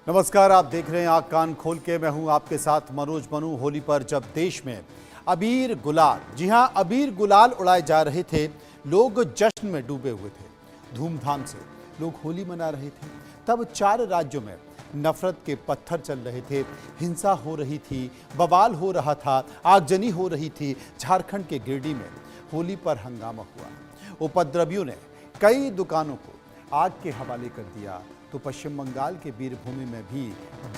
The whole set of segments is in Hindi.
नमस्कार, आप देख रहे हैं आँख कान खोल के। मैं हूं आपके साथ मनोज मनु। होली पर जब देश में अबीर गुलाल, जी हां, अबीर गुलाल उड़ाए जा रहे थे, लोग जश्न में डूबे हुए थे। धूमधाम से लोग होली मना रहे थे। तब 4 राज्यों में नफरत के पत्थर चल रहे थे, हिंसा हो रही थी, बवाल हो रहा था, आगजनी हो रही थी। झारखंड के गिरिडीह में होली पर हंगामा हुआ। उपद्रवियों ने कई दुकानों को आग के हवाले कर दिया, तो पश्चिम बंगाल के बीरभूमि में भी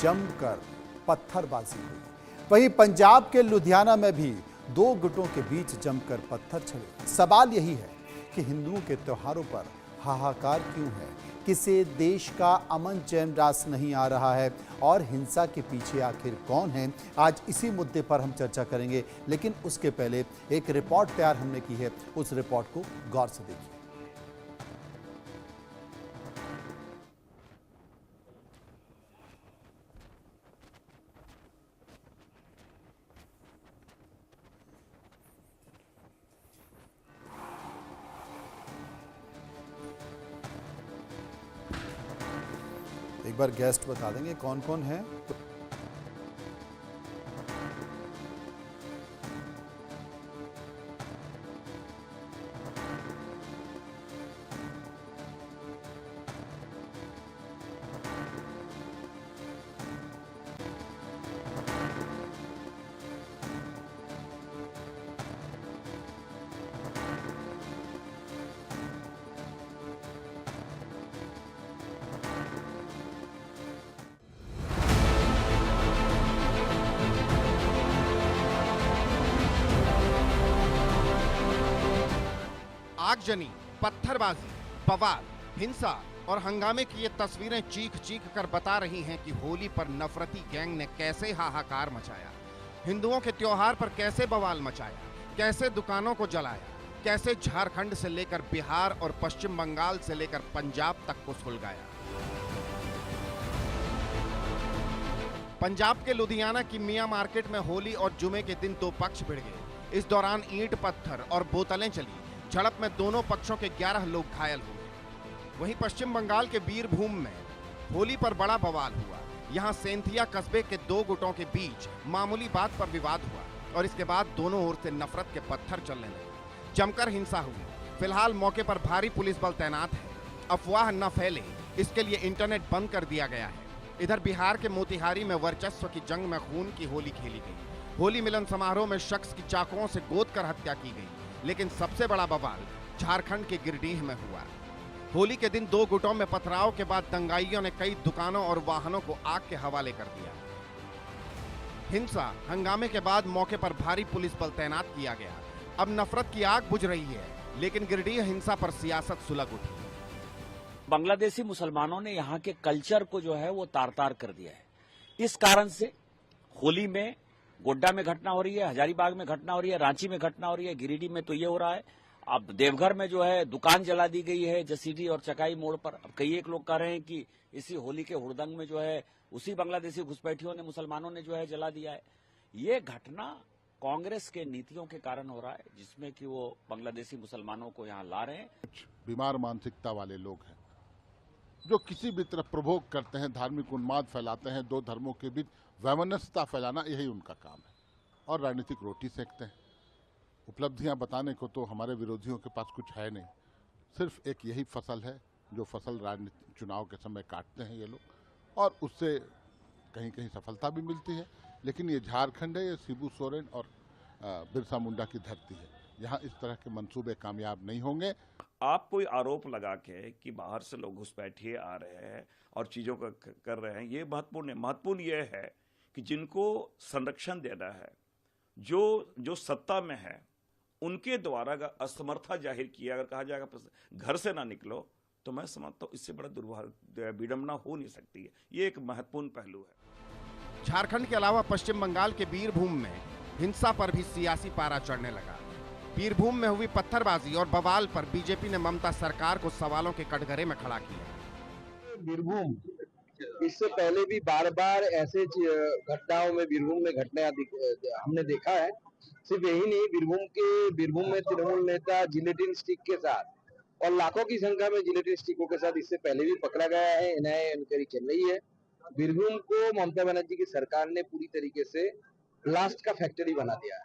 जमकर पत्थरबाजी हुई। वहीं पंजाब के लुधियाना में भी 2 गुटों के बीच जमकर पत्थर चले। सवाल यही है कि हिंदुओं के त्योहारों पर हाहाकार क्यों है? किसे देश का अमन चैन रास नहीं आ रहा है? और हिंसा के पीछे आखिर कौन है? आज इसी मुद्दे पर हम चर्चा करेंगे, लेकिन उसके पहले एक रिपोर्ट तैयार हमने की है, उस रिपोर्ट को गौर से देखिए। एक बार गेस्ट बता देंगे कौन कौन है। आगजनी, पत्थरबाजी, बवाल, हिंसा और हंगामे की ये तस्वीरें चीख चीख कर बता रही हैं कि होली पर नफरती गैंग ने कैसे हाहाकार मचाया, हिंदुओं के त्योहार पर कैसे बवाल मचाया, कैसे दुकानों को जलाया, कैसे झारखंड से लेकर बिहार और पश्चिम बंगाल से लेकर पंजाब तक को सुलगाया। पंजाब के लुधियाना की मियां मार्केट में होली और जुमे के दिन 2 पक्ष भिड़ गए। इस दौरान ईंट पत्थर और बोतलें चली। झड़प में दोनों पक्षों के 11 लोग घायल हुए। वहीं पश्चिम बंगाल के बीरभूम में होली पर बड़ा बवाल हुआ। यहां सेंथिया कस्बे के 2 गुटों के बीच मामूली बात पर विवाद हुआ और इसके बाद दोनों ओर से नफरत के पत्थर चलने लगे। जमकर हिंसा हुई। फिलहाल मौके पर भारी पुलिस बल तैनात है। अफवाह न फैले, इसके लिए इंटरनेट बंद कर दिया गया है। इधर बिहार के मोतिहारी में वर्चस्व की जंग में खून की होली खेली गई। होली मिलन समारोह में शख्स की चाकुओं से गोद कर हत्या की गई। लेकिन सबसे बड़ा बवाल झारखंड के गिरिडीह में हुआ। होली के दिन 2 गुटों में पथराव के बाद दंगाइयों ने कई दुकानों और वाहनों को आग के हवाले कर दिया। हिंसा हंगामे के बाद मौके पर भारी पुलिस बल तैनात किया गया। अब नफरत की आग बुझ रही है, लेकिन गिरिडीह हिंसा पर सियासत सुलग उठी। बांग्लादेशी मुसलमानों ने यहाँ के कल्चर को जो है वो तार तार कर दिया है। इस कारण से होली में गोड्डा में घटना हो रही है, हजारीबाग में घटना हो रही है, रांची में घटना हो रही है, गिरिडीह में तो ये हो रहा है। अब देवघर में जो है दुकान जला दी गई है, जसीडीह और चकाई मोड़ पर। अब कई एक लोग कह रहे हैं कि इसी होली के हुड़दंग में जो है उसी बांग्लादेशी घुसपैठियों ने, मुसलमानों ने जो है जला दिया है। ये घटना कांग्रेस के नीतियों के कारण हो रहा है, जिसमें कि वो बांग्लादेशी मुसलमानों को यहाँ ला रहे हैं। कुछ बीमार मानसिकता वाले लोग हैं जो किसी भी तरह प्रभोग करते हैं, धार्मिक उन्माद फैलाते हैं, 2 धर्मों के बीच वैमनस्यता फैलाना, यही उनका काम है। और राजनीतिक रोटी सेकते हैं। उपलब्धियां बताने को तो हमारे विरोधियों के पास कुछ है नहीं। सिर्फ एक यही फसल है जो फसल राजनीतिक चुनाव के समय काटते हैं ये लोग, और उससे कहीं कहीं सफलता भी मिलती है। लेकिन ये झारखंड है, ये शिबू सोरेन और बिरसा मुंडा की धरती है। यहाँ इस तरह के मंसूबे कामयाब नहीं होंगे। आप कोई आरोप लगा के कि बाहर से लोग घुसपैठिए आ रहे हैं और चीज़ों का कर रहे हैं, ये महत्वपूर्ण है। महत्वपूर्ण ये है कि जिनको संरक्षण देना है, जो सत्ता में है, उनके द्वारा अगर असमर्था जाहिर किया, अगर कहा जाएगा घर से ना निकलो, तो मैं समझता हूँ इससे बड़ा विडंबना हो नहीं सकती है। ये एक महत्वपूर्ण पहलू है। झारखंड के अलावा पश्चिम बंगाल के बीरभूम में हिंसा पर भी सियासी पारा चढ़ने लगा। बीरभूम में हुई पत्थरबाजी और बवाल पर बीजेपी ने ममता सरकार को सवालों के कटघरे में खड़ा किया। बीरभूम इससे पहले भी बार बार ऐसे घटनाओं में बीरभूम में घटना हमने देखा है। सिर्फ यही नहीं, बीरभूम में तृणमूल नेता जिलेटिन स्टिक के साथ और लाखों की संख्या में जिलेटिन स्टिकों के साथ इससे पहले भी पकड़ा गया है। इन्हें इंक्वायरी चल रही है। बीरभूम को ममता बनर्जी की सरकार ने पूरी तरीके से ब्लास्ट का फैक्ट्री बना दिया है।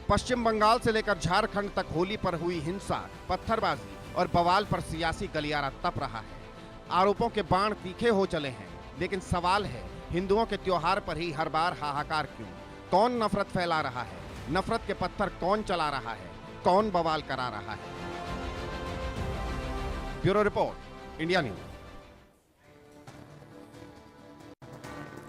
पश्चिम बंगाल से लेकर झारखंड तक होली पर हुई हिंसा, पत्थरबाजी और बवाल पर सियासी गलियारा तप रहा है। आरोपों के बाण तीखे हो चले हैं, लेकिन सवाल है हिंदुओं के त्योहार पर ही हर बार हाहाकार क्यों? कौन नफरत फैला रहा है? नफरत के पत्थर कौन चला रहा है? कौन बवाल करा रहा है? Bureau report, India news.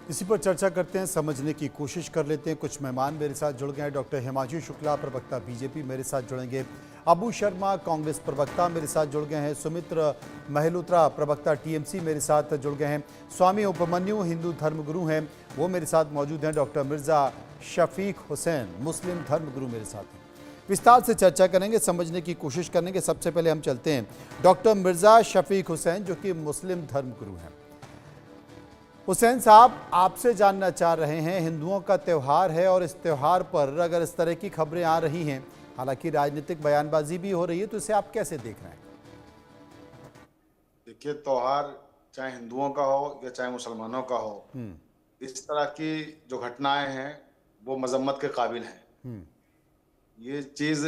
इसी पर चर्चा करते हैं, समझने की कोशिश कर लेते हैं। कुछ मेहमान मेरे साथ जुड़ गए हैं। डॉक्टर हिमांशु शुक्ला, प्रवक्ता बीजेपी, मेरे साथ जुड़ेंगे। अबू शर्मा, कांग्रेस प्रवक्ता, मेरे साथ जुड़ गए हैं। सुमित्र महलूत्रा, प्रवक्ता टीएमसी, मेरे साथ जुड़ गए हैं। स्वामी उपमन्यु, हिंदू धर्मगुरु हैं, वो मेरे साथ मौजूद हैं। डॉक्टर मिर्जा शफीक हुसैन, मुस्लिम धर्मगुरु, मेरे साथ हैं। विस्तार से चर्चा करेंगे, समझने की कोशिश करेंगे। सबसे पहले हम चलते हैं डॉक्टर मिर्जा शफीक हुसैन, जो कि मुस्लिम धर्मगुरु हैं। हुसैन साहब, आपसे जानना चाह रहे हैं, हिंदुओं का त्यौहार है और इस त्यौहार पर अगर इस तरह की खबरें आ रही हैं, हालांकि राजनीतिक बयानबाजी भी हो रही है, तो इसे आप कैसे देख रहे हैं? देखिए, त्योहार चाहे हिंदुओं का हो या चाहे मुसलमानों का हो, इस तरह की जो घटनाएं हैं वो मजम्मत के काबिल हैं। ये चीज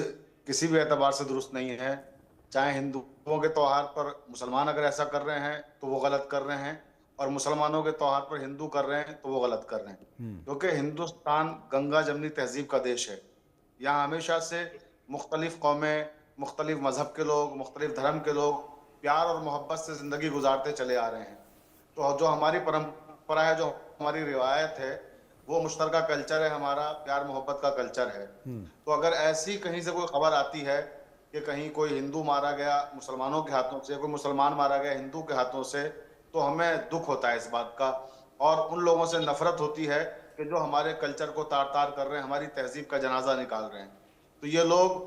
किसी भी एतबार से दुरुस्त नहीं है। चाहे हिंदुओं के त्योहार पर मुसलमान अगर ऐसा कर रहे हैं तो वो गलत कर रहे हैं, और मुसलमानों के त्योहार पर हिंदू कर रहे हैं तो वो गलत कर रहे हैं। क्योंकि हिंदुस्तान गंगा जमनी तहजीब का देश है। यहाँ हमेशा से मुख्तलिफ कौमें, मुख्तलिफ मजहब के लोग, मुख्तलिफ धर्म के लोग प्यार और मोहब्बत से ज़िंदगी गुजारते चले आ रहे हैं। तो जो हमारी परंपरा है, जो हमारी रिवायत है, वो मुश्तरका कल्चर है, हमारा प्यार मोहब्बत का कल्चर है। तो अगर ऐसी कहीं से कोई खबर आती है कि कहीं कोई हिंदू मारा गया मुसलमानों के हाथों से, कोई मुसलमान मारा गया हिंदू के हाथों से, तो हमें दुख होता है इस बात का, और उन लोगों से नफरत होती है कि जो हमारे कल्चर को तार तार कर रहे हैं, हमारी तहजीब का जनाजा निकाल रहे हैं। तो ये लोग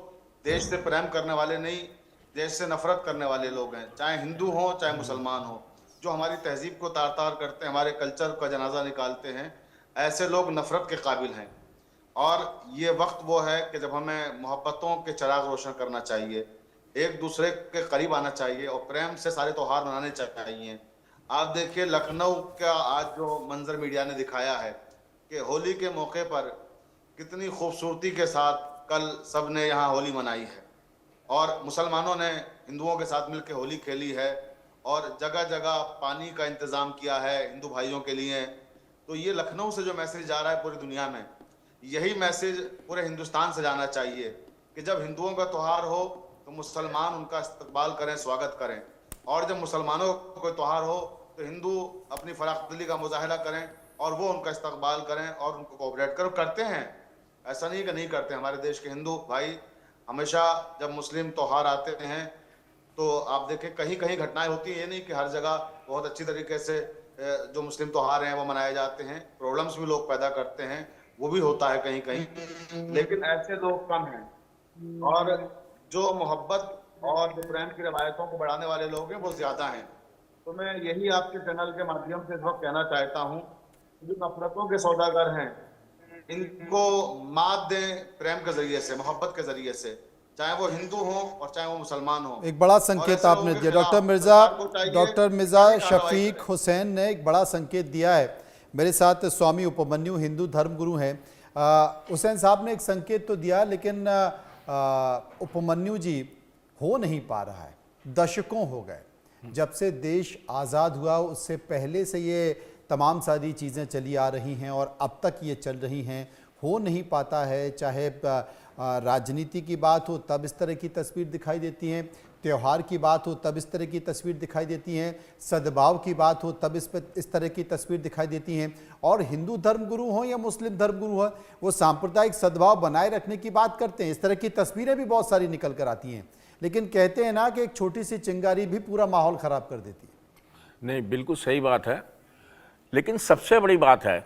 देश से प्रेम करने वाले नहीं, देश से नफरत करने वाले लोग हैं, चाहे हिंदू हो चाहे मुसलमान हो। जो हमारी तहजीब को तार तार करते हैं, हमारे कल्चर का जनाजा निकालते हैं, ऐसे लोग नफरत के काबिल हैं। और ये वक्त वो है कि जब हमें मोहब्बतों के चिराग रोशन करना चाहिए, एक दूसरे के करीब आना चाहिए और प्रेम से सारे त्यौहार मनाने चाहिए। आप देखिए, लखनऊ का आज जो मंजर मीडिया ने दिखाया है कि होली के मौके पर कितनी खूबसूरती के साथ कल सब ने यहाँ होली मनाई है, और मुसलमानों ने हिंदुओं के साथ मिलकर होली खेली है, और जगह जगह पानी का इंतज़ाम किया है हिंदू भाइयों के लिए। तो ये लखनऊ से जो मैसेज जा रहा है पूरी दुनिया में, यही मैसेज पूरे हिंदुस्तान से जाना चाहिए कि जब हिंदुओं का त्यौहार हो तो मुसलमान उनका इस्तकबाल करें, स्वागत करें, और जब मुसलमानों का कोई त्यौहार हो तो हिंदू अपनी फराखदिली का मुजाहिरा करें और वो उनका इस्तकबाल करें और उनको कोऑपरेट करें। करते हैं, ऐसा नहीं कि नहीं करते। हमारे देश के हिंदू भाई हमेशा जब मुस्लिम त्यौहार आते हैं तो आप देखें कहीं कहीं घटनाएं होती हैं, ये नहीं कि हर जगह बहुत अच्छी तरीके से जो मुस्लिम त्यौहार हैं वो मनाए जाते हैं। प्रॉब्लम्स भी लोग पैदा करते हैं, वो भी होता है कहीं कहीं, लेकिन ऐसे लोग कम हैं। और जो मोहब्बत और जो प्रेम की रवायतों को बढ़ाने वाले लोग हैं वो ज्यादा हैं। तो मैं यही आपके चैनल के माध्यम से इस वक्त कहना चाहता हूँ, जो नफरतों के सौदागर हैं इनको मात दें प्रेम के जरिए से, मोहब्बत के जरिए से, चाहे वो हिंदू हो और चाहे वो मुसलमान हो। एक बड़ा संकेत आपने दिया डॉक्टर मिर्जा शफीक हुसैन ने एक बड़ा संकेत दिया है। मेरे साथ स्वामी उपमन्यु, हिंदू धर्मगुरु हैं। हुसैन साहब ने एक संकेत तो दिया, लेकिन उपमन्यु जी हो नहीं पा रहा है। दशकों हो गए जब से देश आज़ाद हुआ, उससे पहले से ये तमाम सारी चीज़ें चली आ रही हैं और अब तक ये चल रही हैं। हो नहीं पाता है, चाहे राजनीति की बात हो तब इस तरह की तस्वीर दिखाई देती हैं, त्यौहार की बात हो तब इस तरह की तस्वीर दिखाई देती हैं, सद्भाव की बात हो तब इस तरह की तस्वीर दिखाई देती हैं। और हिंदू धर्मगुरु हों या मुस्लिम धर्मगुरु हों, वो सांप्रदायिक सद्भाव बनाए रखने की बात करते हैं। इस तरह की तस्वीरें भी बहुत सारी निकल कर आती हैं, लेकिन कहते हैं ना कि एक छोटी सी चिंगारी भी पूरा माहौल ख़राब कर देती है। नहीं, बिल्कुल सही बात है, लेकिन सबसे बड़ी बात है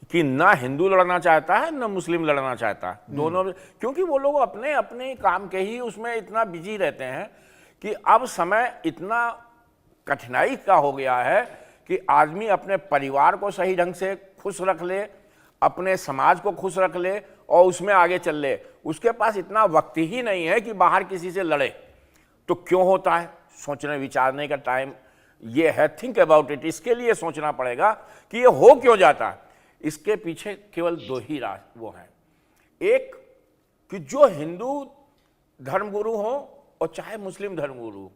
कि ना हिंदू लड़ना चाहता है ना मुस्लिम लड़ना चाहता है, दोनों, क्योंकि वो लोग अपने अपने काम के ही उसमें इतना बिजी रहते हैं कि अब समय इतना कठिनाई का हो गया है कि आदमी अपने परिवार को सही ढंग से खुश रख ले, अपने समाज को खुश रख ले और उसमें आगे चल ले। उसके पास इतना वक्त ही नहीं है कि बाहर किसी से लड़े। तो क्यों होता है? सोचने विचारने का टाइम ये है, थिंक अबाउट इट। इसके लिए सोचना पड़ेगा कि ये हो क्यों जाता है। इसके पीछे केवल दो ही वो हैं। एक कि जो हिंदू धर्मगुरु हो और चाहे मुस्लिम धर्मगुरु,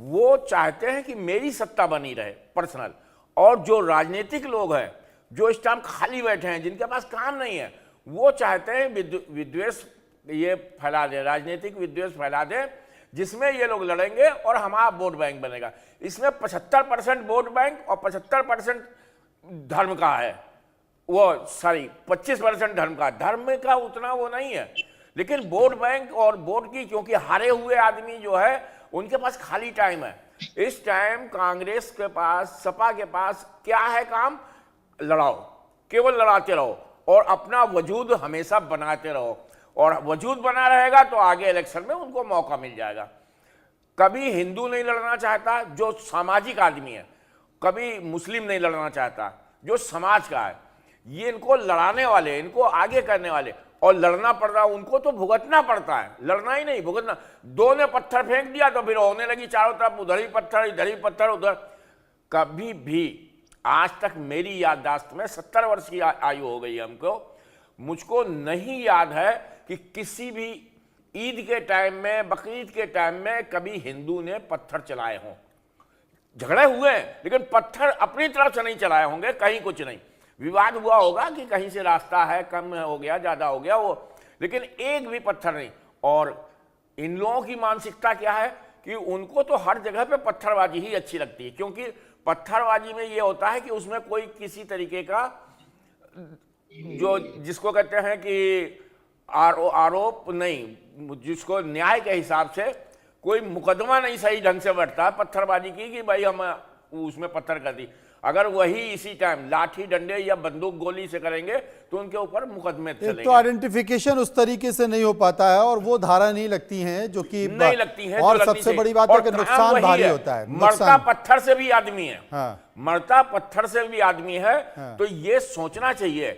वो चाहते हैं कि मेरी सत्ता बनी रहे पर्सनल, और जो राजनीतिक लोग हैं जो इस टाइम खाली बैठे हैं, जिनके पास काम नहीं है, वो चाहते हैं विद्वेष ये फैला दे, राजनीतिक विद्वेष फैला दे, जिसमें ये लोग लड़ेंगे और हमारा वोट बैंक बनेगा। इसमें 75% वोट बैंक और 75% धर्म का है, वो सॉरी 25% धर्म का उतना वो नहीं है, लेकिन वोट बैंक और वोट की, क्योंकि हारे हुए आदमी जो है उनके पास खाली टाइम है। इस टाइम कांग्रेस के पास, सपा के पास क्या है काम? लड़ाओ, केवल लड़ाते रहो और अपना वजूद हमेशा बनाते रहो, और वजूद बना रहेगा तो आगे इलेक्शन में उनको मौका मिल जाएगा। कभी हिंदू नहीं लड़ना चाहता जो सामाजिक आदमी है, कभी मुस्लिम नहीं लड़ना चाहता जो समाज का है। ये इनको लड़ाने वाले, इनको आगे करने वाले, और लड़ना पड़ रहा उनको तो भुगतना पड़ता है, लड़ना ही नहीं भुगतना। दो ने पत्थर फेंक दिया तो फिर होने लगी चारों तरफ उधर ही पत्थर, इधर ही पत्थर, उधर। कभी भी आज तक मेरी याददाश्त में 70 वर्ष की आयु हो गई हमको, मुझको नहीं याद है कि किसी भी ईद के टाइम में, बकरीद के टाइम में कभी हिंदू ने पत्थर चलाए हों। झगड़े हुए हैं लेकिन पत्थर अपनी तरफ से नहीं चलाए होंगे, कहीं कुछ नहीं। विवाद हुआ होगा कि कहीं से रास्ता है, कम हो गया, ज्यादा हो गया वो, लेकिन एक भी पत्थर नहीं। और इन लोगों की मानसिकता क्या है कि उनको तो हर जगह पे पत्थरबाजी ही अच्छी लगती है, क्योंकि पत्थरबाजी में ये होता है कि उसमें कोई किसी तरीके का जो जिसको कहते हैं कि आरोप नहीं, जिसको न्याय के हिसाब से कोई मुकदमा नहीं सही ढंग से बढ़ता पत्थरबाजी की कि भाई हम उसमें पत्थर कर दी। अगर वही इसी टाइम लाठी डंडे या बंदूक गोली से करेंगे तो उनके ऊपर मुकदमे चलेंगे। तो आइडेंटिफिकेशन उस तरीके से नहीं हो पाता है और वो धारा नहीं लगती है जो कि नहीं लगती है, और सबसे बड़ी बात है कि नुकसान भारी होता है। मरता पत्थर से भी आदमी है। हाँ। मरता पत्थर से भी आदमी है। हाँ। तो ये सोचना चाहिए,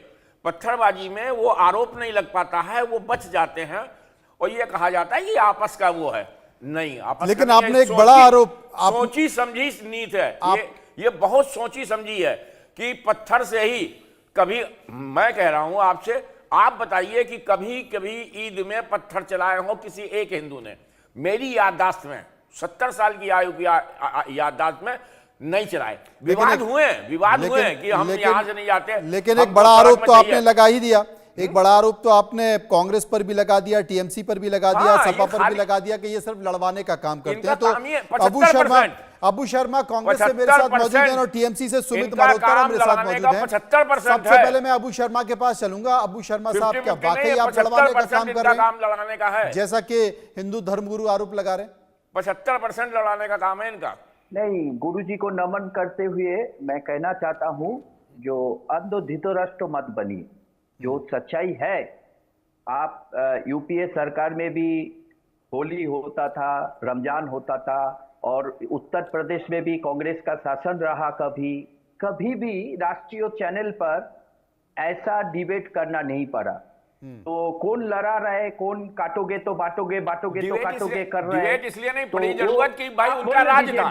पत्थरबाजी में वो आरोप नहीं लग पाता है, वो बच जाते हैं और ये कहा जाता है कि आपस का वो है, नहीं आपस। लेकिन आपने एक बड़ा आरोप, सोची समझी नीत है, ये बहुत सोची समझी है कि पत्थर से ही कभी, मैं कह रहा हूं आपसे, आप बताइए कि कभी कभी ईद में पत्थर चलाए हो किसी एक हिंदू ने? मेरी याददाश्त में 70 साल की आयु की याददाश्त में नहीं चलाए। विवाद हुए कि हम यहां से नहीं जाते। लेकिन एक बड़ा आरोप तो आपने लगा ही दिया, एक बड़ा आरोप तो आपने कांग्रेस पर भी लगा दिया, टीएमसी पर भी लगा दिया, सपा पर भी लगा दिया कि ये सिर्फ लड़वाने का काम करते हैं। तो अबू शर्मा कांग्रेस से मेरे साथ मौजूद हैं और टीएमसी से सुमित मल्होत्रा मेरे साथ मौजूद हैं। 75% सबसे पहले मैं अबू शर्मा के पास चलूंगा। अबू शर्मा साहब, क्या वाकई आप लड़वाने का काम कर रहे हैं जैसा कि हिंदू धर्मगुरु आरोप लगा रहे हैं? 75% लड़ाने का काम है इनका। नहीं, गुरुजी को नमन करते हुए मैं कहना चाहता हूं, जो अंधो धृतराष्ट्र मत बनी, जो सच्चाई है। आप यूपीए सरकार में भी होली होता था, रमजान होता था, और उत्तर प्रदेश में भी कांग्रेस का शासन रहा। कभी भी राष्ट्रीय चैनल पर ऐसा डिबेट करना नहीं पड़ा। तो कौन लड़ा रहे, कौन काटोगे तो बांटोगे, बांटोगे तो काटोगे कर रहे हैं। इसलिए नहीं पड़ी जरूरत कि भाई उनका राज था।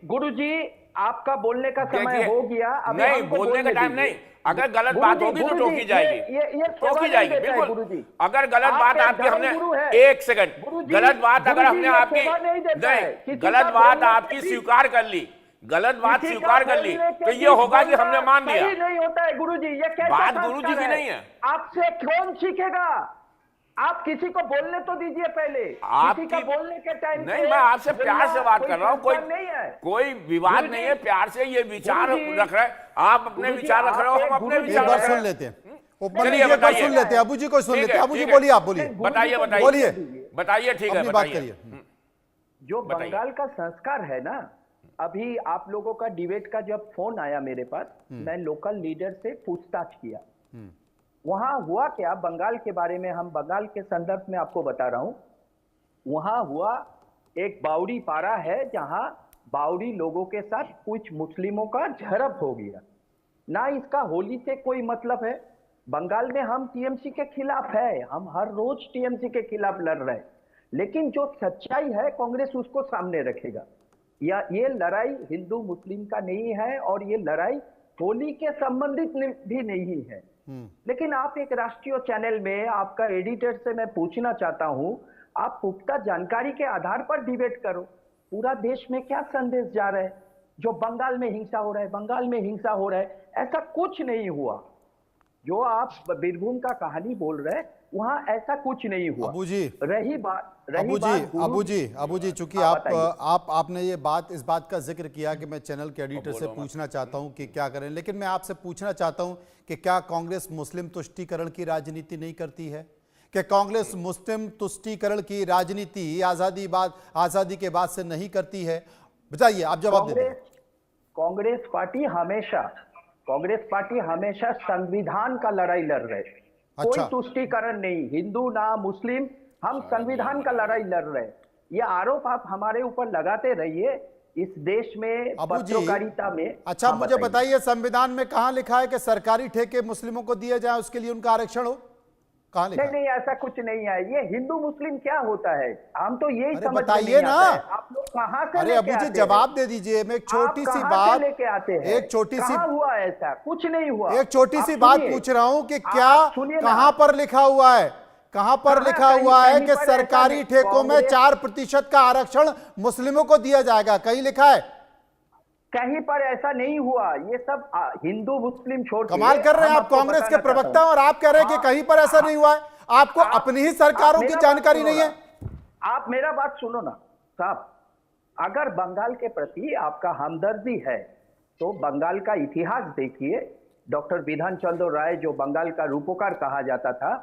गुरुजी आपका बोलने का समय हो गया। नहीं, बोलने का टाइम नहीं। अगर गलत बात होगी तो टोकी जाएगी, टोकी जाएगी बिल्कुल। अगर गलत बात आपकी हमने, एक सेकंड, गलत बात अगर हमने आपकी नहीं, गलत बात आपकी स्वीकार कर ली, गलत बात स्वीकार कर ली तो ये होगा कि हमने मान लिया। नहीं होता है गुरुजी, ये कैसे बात गुरुजी की नहीं है। आपसे कौन सीखेगा? आप किसी को बोलने तो दीजिए पहले। किसी का बोलने के टाइम नहीं, मैं आपसे प्यार से बात कर रहा हूँ, कोई विवाद नहीं है, प्यार से ये विचार रख रहे हैं, आप अपने विचार रख रहे हो, हम अपने विचार सुन लेते हैं। सुन लेते हैं अबू जी को, सुन लेते हैं। अबू जी बोलिए, आप बोलिए, बताइए ठीक है, बात करिए। जो बंगाल का संस्कार है ना, अभी आप लोगों का डिबेट का जब फोन आया मेरे पास, मैं लोकल लीडर से पूछताछ किया। वहां हुआ क्या बंगाल के बारे में, हम बंगाल के संदर्भ में आपको बता रहा हूं। वहां हुआ, एक बावड़ी पारा है जहां बावड़ी लोगों के साथ कुछ मुस्लिमों का झड़प हो गया। ना इसका होली से कोई मतलब है। बंगाल में हम टीएमसी के खिलाफ है, हम हर रोज टीएमसी के खिलाफ लड़ रहे हैं, लेकिन जो सच्चाई है कांग्रेस उसको सामने रखेगा। ये लड़ाई हिंदू मुस्लिम का नहीं है और ये लड़ाई होली के संबंधित भी नहीं है। लेकिन आप एक राष्ट्रीय चैनल में आपका एडिटर से मैं पूछना चाहता हूं, आप पुख्ता जानकारी के आधार पर डिबेट करो। पूरा देश में क्या संदेश जा रहा है? जो बंगाल में हिंसा हो रहा है, बंगाल में हिंसा हो रहा है, ऐसा कुछ नहीं हुआ। जो आप बीरभूम का कहानी बोल रहे हैं वहां ऐसा कुछ नहीं हुआ। अबू जी, अबू जी, चूंकि आपने ये बात, इस बात का जिक्र किया कि मैं चैनल के एडिटर से पूछना चाहता हूं कि क्या करें, लेकिन मैं आपसे पूछना चाहता हूं कि क्या कांग्रेस मुस्लिम तुष्टीकरण की राजनीति नहीं करती है? कि कांग्रेस मुस्लिम तुष्टीकरण की राजनीति आजादी के बाद से नहीं करती है? बताइए, आप जवाब दीजिए। कांग्रेस पार्टी हमेशा संविधान का लड़ाई लड़ रहे। कोई तुष्टीकरण नहीं, हिंदू ना मुस्लिम, हम संविधान का लड़ाई लड़ रहे। ये आरोप आप हमारे ऊपर लगाते रहिए। इस देश में पत्रकारिता में अच्छा, मुझे बताइए, संविधान में कहां लिखा है कि सरकारी ठेके मुस्लिमों को दिए जाए, उसके लिए उनका आरक्षण हो? कहां लिखा? नहीं, ऐसा कुछ नहीं है। ये हिंदू मुस्लिम क्या होता है, हम तो यही समझ बताइए ना। आप लोग कहां से? अरे अबू जी, जवाब दे दीजिए। मैं एक छोटी सी बात लेके आते हैं, एक छोटी सी हुआ ऐसा कुछ नहीं हुआ। एक छोटी सी बात पूछ रहा हूं कि क्या कहां पर लिखा हुआ है, कहां पर लिखा हुआ है कि सरकारी ठेकों में 4% का आरक्षण मुस्लिमों को दिया जाएगा? कहीं लिखा है? कहीं पर ऐसा नहीं हुआ। ये सब हिंदू मुस्लिम छोड़ के, कमाल कर रहे हैं आप, कांग्रेस के प्रवक्ता, और आप कह रहे हैं कि कहीं पर ऐसा नहीं हुआ है। आपको अपनी ही सरकारों की जानकारी नहीं है? आप मेरा बात सुनो ना साहब, अगर बंगाल के प्रति आपका हमदर्दी है तो बंगाल का इतिहास देखिए। डॉक्टर विधान चंद्र राय, जो बंगाल का रूपकार कहा जाता था,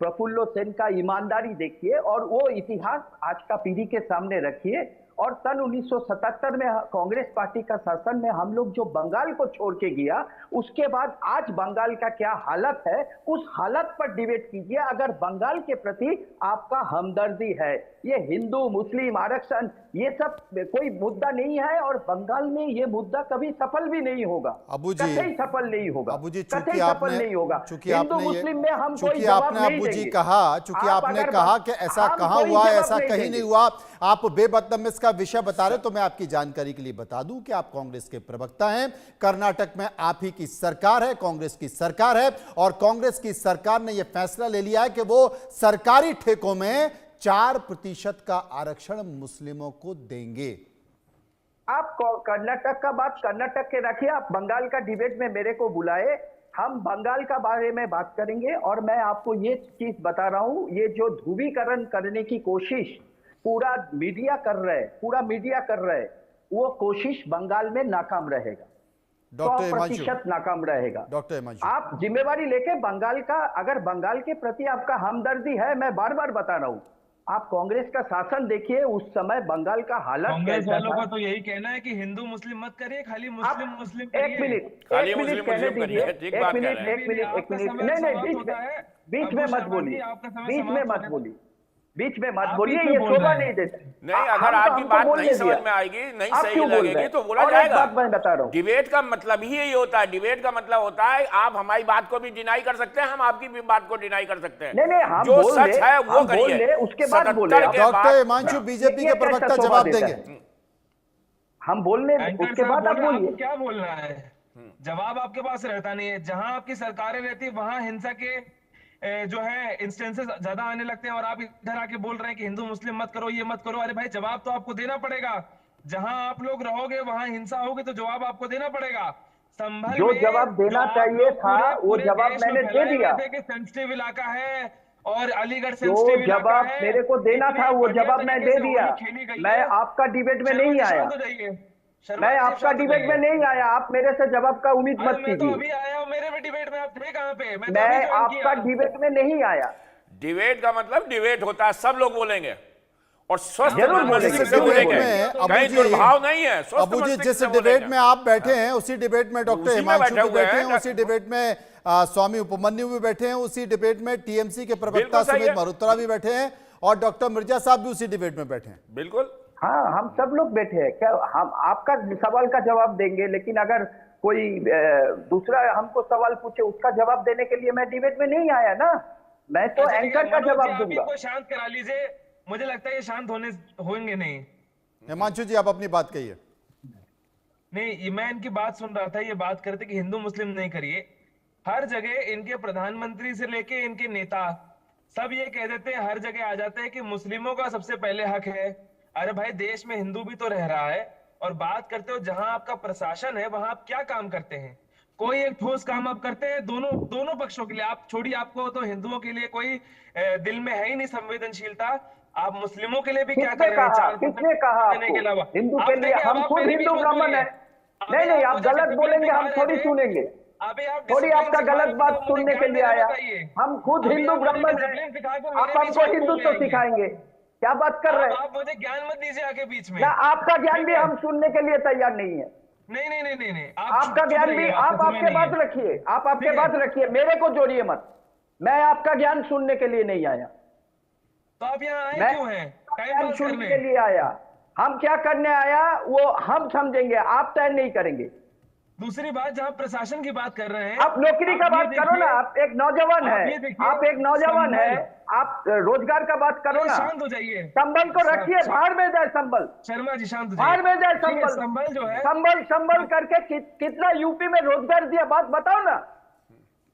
प्रफुल्ल सेन का ईमानदारी देखिए और वो इतिहास आज का पीढ़ी के सामने रखिए। और सन 1977 में कांग्रेस पार्टी का शासन में हम लोग जो बंगाल को छोड़ के गया, उसके बाद आज बंगाल का क्या हालत है, उस हालत पर डिबेट कीजिए। अगर बंगाल के प्रति आपका हमदर्दी है, ये हिंदू मुस्लिम आरक्षण ये सब कोई मुद्दा नहीं है और बंगाल में ये मुद्दा कभी सफल भी नहीं होगा। अबू जी, कतई सफल नहीं होगा। अबू जी, कतई सफल नहीं होगा। हिंदू मुस्लिम में हम कोई चूंकि जवाब आपने नहीं अबू जी देंगे। कहा, चूंकि आपने कहा कि ऐसा कहां हुआ, ऐसा कहीं नहीं हुआ, आप बेबदतमीज का विषय बता रहे, तो मैं आपकी जानकारी के लिए बता दूं कि आप कांग्रेस के प्रवक्ता हैं। कर्नाटक में आप ही की सरकार है, कांग्रेस की सरकार है, और कांग्रेस की सरकार ने यह फैसला ले लिया है कि वो सरकारी ठेकों में 4% का आरक्षण मुस्लिमों को देंगे। आप कर्नाटक का बात कर्नाटक के रखिए, आप बंगाल का डिबेट में मेरे को बुलाए, हम बंगाल का बारे में बात करेंगे। और मैं आपको ये चीज बता रहा हूं, ये जो ध्रुवीकरण करने की कोशिश पूरा मीडिया कर रहे, वो कोशिश बंगाल में नाकाम रहेगा। 100% नाकाम रहेगा। डॉक्टर हिमांशु, आप जिम्मेवारी लेके बंगाल का, अगर बंगाल के प्रति आपका हमदर्दी है, मैं बार बार बता रहा हूं, आप कांग्रेस का शासन देखिए, उस समय बंगाल का हालत कांग्रेस वालों का तो यही कहना है कि हिंदू मुस्लिम मत करिए, खाली मुस्लिम मुस्लिम करिए। एक मिनट कहने दीजिए, बीच में मत बोलिए, ये शोभा नहीं देता। नहीं, अगर आपकी बात नहीं समझ में आएगी, नहीं सही लगेगी तो बोला जाएगा। मैं बता रहा हूँ, डिबेट का मतलब ही यही होता है। डिबेट का मतलब होता है आप हमारी बात को भी डिनाई कर सकते हैं, हम आपकी भी बात को डिनाई कर सकते हैं। नहीं, हम जो सच है वो करिए, उसके बाद बोले। डॉक्टर हिमांशु, बीजेपी के प्रवक्ता जवाब देंगे। हम बोलने उसके बाद आप बोलिए। क्या बोलना है, जवाब आपके पास रहता नहीं है। जहां आपकी सरकारें रहती है वहां हिंसा के जो है इंस्टेंसेस ज्यादा आने लगते हैं और आप इधर आके बोल रहे हैं कि हिंदू मुस्लिम मत करो, ये मत करो। अरे भाई, जवाब तो आपको देना पड़ेगा। जहां आप लोग रहोगे वहां हिंसा होगी तो जवाब आपको देना पड़ेगा। संभल जो जवाब देना चाहिए था वो जवाब मैंने दे दिया। सेंसिटिव इलाका है और अलीगढ़ जो जवाब मेरे को देना था वो जवाब मैं दे दिया। मैं आपका डिबेट में नहीं आया, मैं आपका डिबेट में नहीं आया। आप मेरे से जवाब का उम्मीद मत कीजिए। अभी आया, मेरे भी डिबेट में आप थे कहां पे? मैं आपका डिबेट में नहीं आया। डिबेट का मतलब डिबेट होता है, सब लोग बोलेंगे और स्वस्थ जरूर बोलेंगे। कहीं दुर्भाव नहीं है। अबू जी, जिस डिबेट में आप बैठे हैं उसी डिबेट में डॉक्टर हिमांशु भी बैठे हैं, उसी डिबेट में स्वामी उपमन्यु भी बैठे हैं, उसी डिबेट में टीएमसी के प्रवक्ता सुमित मल्होत्रा भी बैठे हैं और डॉक्टर मिर्जा साहब भी उसी डिबेट में बैठे हैं। बिल्कुल, हाँ, हम सब लोग बैठे हैं। क्या हम आपका सवाल का जवाब देंगे, लेकिन अगर कोई दूसरा हमको सवाल पूछे उसका जवाब देने के लिए मैं डिबेट में नहीं आया ना। मैं तो एंकर का जवाब दूंगा। शांत करा लीजिए, मुझे लगता है ये शांत होंगे नहीं। हिमांशु जी, आप अपनी बात कहिए। नहीं, ये मैं इनकी बात सुन रहा था, ये बात करते कि हिंदू मुस्लिम नहीं करिए। हर जगह इनके प्रधानमंत्री से लेके इनके नेता सब ये कह देते हैं, हर जगह आ जाते हैं कि मुस्लिमों का सबसे पहले हक है। अरे भाई, देश में हिंदू भी तो रह रहा है। और बात करते हो जहां आपका प्रशासन है वहां आप क्या काम करते हैं? कोई एक ठोस काम आप करते हैं दोनों पक्षों के लिए? आप छोड़िए, आपको तो हिंदुओं के लिए कोई दिल में है ही नहीं संवेदनशीलता। आप मुस्लिमों के लिए भी क्या कर रहे हैं? किसने कहा के अलावा हिंदू के लिए? हम खुद हिंदू ब्राह्मण है। नहीं, आप गलत बोलेंगे, हम थोड़ी सुनेंगे। थोड़ी आपका गलत बात सुनने के लिए आया। हम खुद हिंदू ब्राह्मण है, आप हमको हिंदुत्व सिखाएंगे? क्या बात कर रहे हैं? आप मुझे ज्ञान मत दीजिए आके बीच में। ना, आपका ज्ञान भी हम सुनने के लिए तैयार नहीं है। नहीं, आपका ज्ञान भी आप आपके बात रखिए, आप आपके बात रखिए, मेरे को जोड़िए मत। मैं आपका ज्ञान सुनने के लिए नहीं आया। तो आप यहाँ आए क्यों हैं? ज्ञान सुनने के लिए आया। हम क्या करने आया वो हम समझेंगे, आप तय नहीं करेंगे। दूसरी बात, जहां प्रशासन की बात कर रहे हैं, आप नौकरी का बात करो ना। आप एक नौजवान है, आप एक नौजवान है, आप रोजगार का बात करो ना। शांत हो जाइए, संबल को रखिए, भाड़ में जाए संबल। शर्मा जी शांत हो भाड़ जाइए। में जाए संबल। संबल जो है, संबल करके कितना यूपी में रोजगार दिया, बात बताओ ना।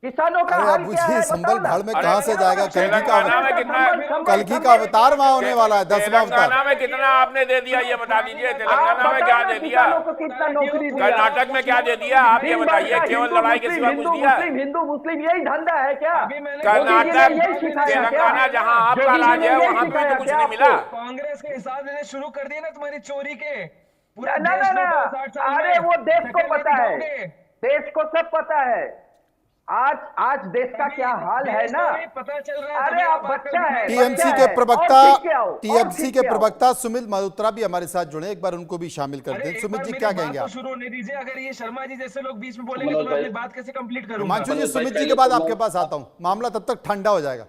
किसानों का हाल क्या है संबल भाड़ में कहां से जाएगा? तेलंगाना में कितना, कल्कि का अवतार वहां होने वाला है 10वां अवतार। तेलंगाना में कितना आपने दे दिया ये बता दीजिए। तेलंगाना में क्या दे दिया? कितना नौकरी दिया? कर्नाटक में क्या दे दिया आप ये बताइए। केवल लड़ाई के सिवा कुछ दिया? हिंदू मुस्लिम यही धंधा है क्या? कर्नाटक, तेलंगाना जहां आपका राज है वहां भी तो कुछ नहीं मिला। कांग्रेस के हिसाब लेने शुरू कर दिए ना तुम्हारी चोरी के। पूरा ना, अरे वो देश को पता है, देश को सब पता है। आज देश का क्या हाल है ना, पता चल रहा है। अरे आप बच्चा है। टीएमसी के प्रवक्ता सुमित मल्होत्रा भी हमारे साथ जुड़े, एक बार उनको भी शामिल कर दें। सुमित जी, क्या कहेंगे आप? शुरू होने दीजिए। अगर ये शर्मा जी जैसे लोग बीच में बोलेंगे तो मैं अपनी बात कैसे कंप्लीट करूंगा? हिमांशु जी, सुमित जी के बाद आपके पास आता हूं, मामला तब तक ठंडा हो जाएगा।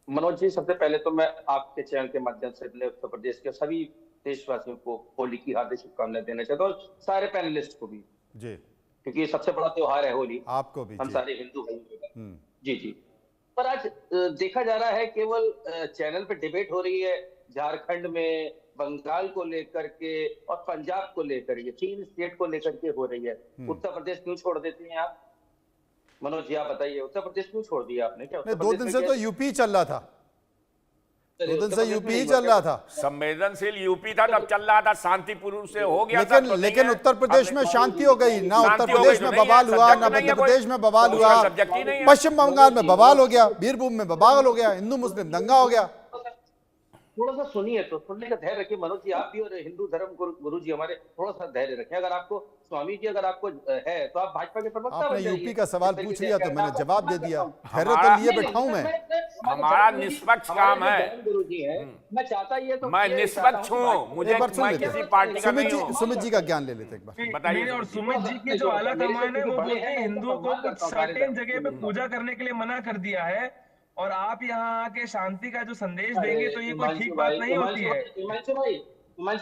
मनोज जी, सबसे पहले तो मैं आपके चैनल के माध्यम से अपने उत्तर प्रदेश के सभी देशवासियों को होली की हार्दिक शुभकामनाएं देना चाहता हूँ, सारे पैनलिस्ट को भी जी, क्योंकि ये सबसे बड़ा त्योहार है होली, आपको भी। हम सारे हिंदू भाई। जी। पर आज देखा जा रहा है केवल चैनल पे डिबेट हो रही है झारखंड में, बंगाल को लेकर के और पंजाब को लेकर, ये 3 स्टेट को लेकर के हो रही है। उत्तर प्रदेश क्यों छोड़ देते हैं आप? मनोज जी आप बताइए, उत्तर प्रदेश क्यों छोड़ दिया आपने? क्या 2 दिन से तो यूपी चल रहा था, 2 दिन से यूपी ही चल रहा था। संवेदनशील यूपी था तब चल रहा था, शांतिपूर्ण से हो गया। लेकिन उत्तर प्रदेश में शांति हो गई ना। उत्तर प्रदेश में बवाल हुआ ना, मध्य प्रदेश में बवाल हुआ, पश्चिम बंगाल में बवाल हो गया, बीरभूम में बवाल हो गया, हिंदू मुस्लिम दंगा हो गया। थोड़ा सा सुनिए, तो सुनने का धैर्य रखिए मनोज जी, आप भी और हिंदू धर्म गुरु जी हमारे, थोड़ा सा धैर्य रखें। अगर आपको स्वामी जी अगर आपको है तो आप भाजपा के प्रवक्ता आपने यूपी का सवाल पूछ लिया तो मैंने जवाब दे दिया। धैर्य तो लिए बैठा हूं मैं। हमारा निष्पक्ष काम है। गुरु जी है, मैं चाहता ये तो मैं निष्पक्ष हूँ, मुझे किसी पार्टी का नहीं हूँ। सुमित जी का ज्ञान ले लेते एक बार, बताइए। और सुमित जी की जो आला कमान है वो बोलते हैं हिंदुओं को कुछ सर्टेन जगह पे पूजा करने के लिए मना कर दिया है, और आप यहाँ आके शांति का जो संदेश देंगे तो ये कोई ठीक बात नहीं होती है। हिमांशु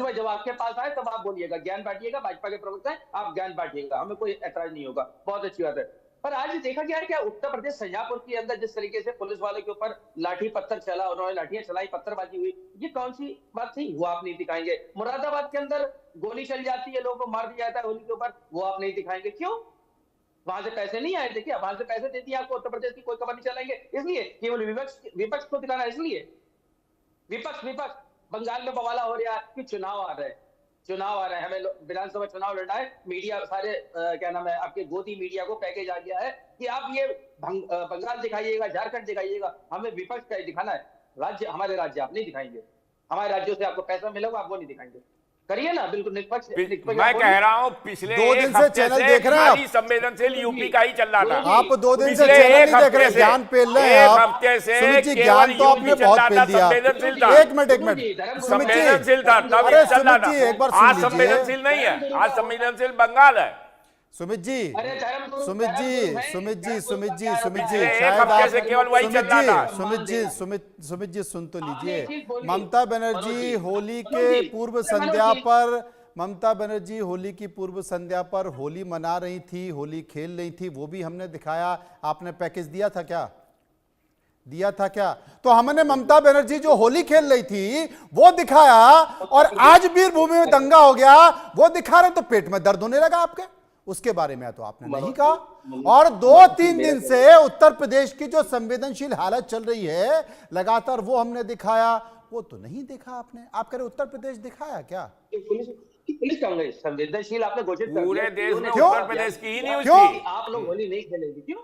भाई, जब आपके पास आए तब आप बोलिएगा, ज्ञान बांटिएगा, भाजपा के प्रवक्ता है, आप ज्ञान बांटिएगा, हमें कोई ऐतराज नहीं होगा, बहुत अच्छी बात है। पर आज देखा गया है क्या उत्तर प्रदेश शाहजहांपुर के अंदर जिस तरीके से पुलिस वालों के ऊपर लाठी पत्थर चला, उन्होंने लाठियां चलाई, पत्थरबाजी हुई, ये कौन सी बात थी? वो आप नहीं दिखाएंगे। मुरादाबाद के अंदर गोली चल जाती है, लोगों को मार दिया जाता है होली के ऊपर, वो आप नहीं दिखाएंगे। क्यों? वहां से पैसे नहीं आए? देखिए, वहां से पैसे दे दिए आपको, उत्तर प्रदेश की कोई खबर नहीं चलाएंगे, इसलिए केवल विपक्ष को दिखाना, इसलिए विपक्ष बंगाल में बवाला हो रहा है कि चुनाव आ रहे हैं, हमें विधानसभा चुनाव लड़ना है, मीडिया सारे क्या नाम है आपके गोदी मीडिया को पैकेज आ गया है कि आप ये बंगाल दिखाइएगा, झारखंड दिखाइएगा, हमें विपक्ष का दिखाना है। राज्य, हमारे राज्य आप नहीं दिखाएंगे, हमारे राज्यों से आपको पैसा मिलेगा, आप वो नहीं दिखाएंगे। करिए ना, बिल्कुल निष्पक्ष। मैं कह रहा हूँ पिछले 2 दिन से चैनल देख रहे हैं आप, संवेदनशील यूपी का ही चल रहा था। आप 2 दिन से चैनल नहीं देख रहे, ज्ञान पेल रहे हैं आप। सुमित जी, ज्ञान तो आपने बहुत पेल दिया। एक मिनट संवेदनशील था तब अरे चल रहा सुमित जी, एक बार था। आज सुन लीजिए। संवेदनशील नहीं है, आज संवेदनशील बंगाल है। सुमित जी शायद आप सुमित जी सुन तो लीजिए। ममता बनर्जी होली की पूर्व संध्या पर होली मना रही थी, होली खेल रही थी, वो भी हमने दिखाया। आपने पैकेज दिया था क्या? दिया था क्या? तो हमने ममता बनर्जी जो होली खेल रही थी वो दिखाया, और आज वीरभूमि में दंगा हो गया वो दिखा रहे, तो पेट में दर्द होने लगा आपके। उसके बारे में तो आपने नहीं कहा। और 2-3 दिन से उत्तर प्रदेश की जो संवेदनशील हालत चल रही है लगातार, वो हमने दिखाया, वो तो नहीं देखा आपने। आप कह रहे उत्तर प्रदेश दिखाया क्या? पुलिस कांग्रेस संवेदनशील आपने घोषित कर दिया। पूरे देश में क्यों? उत्तर प्रदेश की ही न्यूज क्यों? थी। आप लोग होली नहीं खेलेंगे क्यों?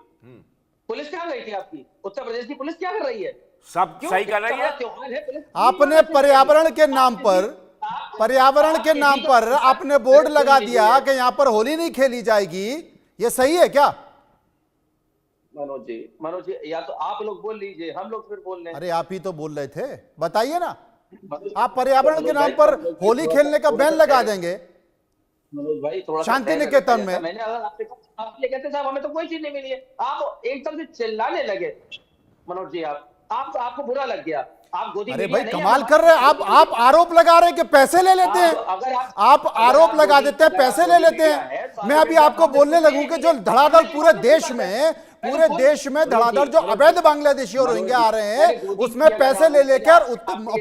पुलिस कहाँ गई थी आपकी? उत्तर प्रदेश की पुलिस क्या कर रही है? सब क्यों? सही कर रही है। त्योहार है, पुलिस आपने पर्यावरण के नाम पर आपने बोर्ड लगा दिया कि यहां पर होली नहीं खेली जाएगी, ये सही है क्या? मनोज जी या तो आप लोग बोल लीजिए, हम लोग फिर बोल रहे हैं। अरे आप ही तो बोल रहे थे, बताइए ना। आप पर्यावरण के नाम पर होली खेलने का बैन लगा देंगे मनोज भाई थोड़ा शांति निकेतन में। मैंने अगर आपसे कहा, आप ये कहते साहब हमें तो कोई चीज नहीं मिली है, आप एकदम से चिल्लाने लगे। मनोज जी आपको बुरा लग गया। आप गोदी अरे मीडिया भाई नहीं कमाल है, कर रहे हैं आप आरोप लगा रहे हैं कि पैसे ले लेते हैं। आप आरोप लगा देते हैं, पैसे ले लेते हैं। मैं अभी आपको बोलने लगूं कि जो धड़ाधड़ पूरे देश में धड़ाधड़ जो अवैध बांग्लादेशी और रोहिंग्या आ रहे हैं, उसमें पैसे ले लेकर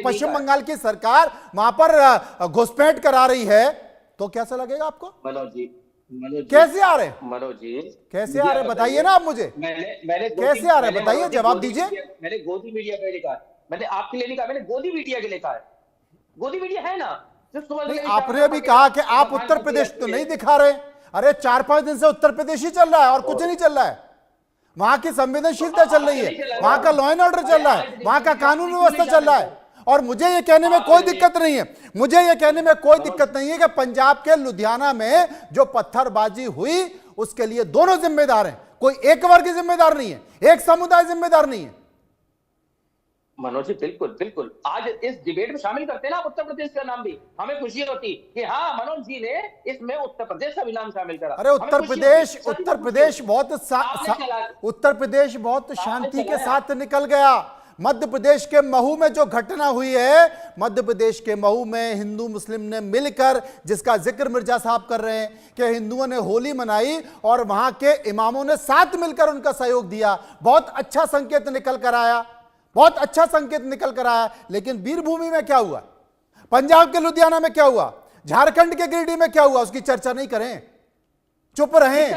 पश्चिम बंगाल की सरकार वहां पर घुसपैठ करा रही है, तो कैसा लगेगा आपको? मनोज जी कैसे आ रहे? मनोज जी कैसे आ रहे बताइए ना आप मुझे। मैंने कैसे आ रहे बताइए, जवाब दीजिए। मैंने गोदी मीडिया पे लिखा है, मैंने आपके लिए लिखा, मैंने गोदी मीडिया के लिखा है। गोदी मीडिया है ना। नहीं, आपने अभी कहा कि आप उत्तर प्रदेश तो नहीं दिखा रहे। अरे 4-5 दिन से उत्तर प्रदेश ही चल रहा है और कुछ नहीं चल रहा है। वहां की संवेदनशीलता चल रही है, वहां का लॉ एंड ऑर्डर चल रहा है, वहां का कानून व्यवस्था चल रहा है। और मुझे ये कहने में कोई दिक्कत नहीं है, कि पंजाब के लुधियाना में जो पत्थरबाजी हुई उसके लिए दोनों जिम्मेदार हैं। कोई एक वर्ग जिम्मेदार नहीं है, एक समुदाय जिम्मेदार नहीं है। मनोज जी बिल्कुल आज इस डिबेट में शामिल करते हैं ना आप उत्तर प्रदेश का नाम भी, हमें खुशी होती कि हाँ मनोज जी ने इसमें उत्तर प्रदेश का भी नाम शामिल करा। अरे उत्तर प्रदेश बहुत शांति के साथ निकल गया। मध्य प्रदेश के महू में जो घटना हुई है, मध्य प्रदेश के महू में हिंदू मुस्लिम ने मिलकर, जिसका जिक्र मिर्जा साहब कर रहे हैं कि हिंदुओं ने होली मनाई और वहां के इमामों ने साथ मिलकर उनका सहयोग दिया, बहुत अच्छा संकेत निकल कर आया। लेकिन वीरभूमि में क्या हुआ, पंजाब के लुधियाना में क्या हुआ, झारखंड के गिरिडीह में क्या हुआ, उसकी चर्चा नहीं करें, चुप रहें,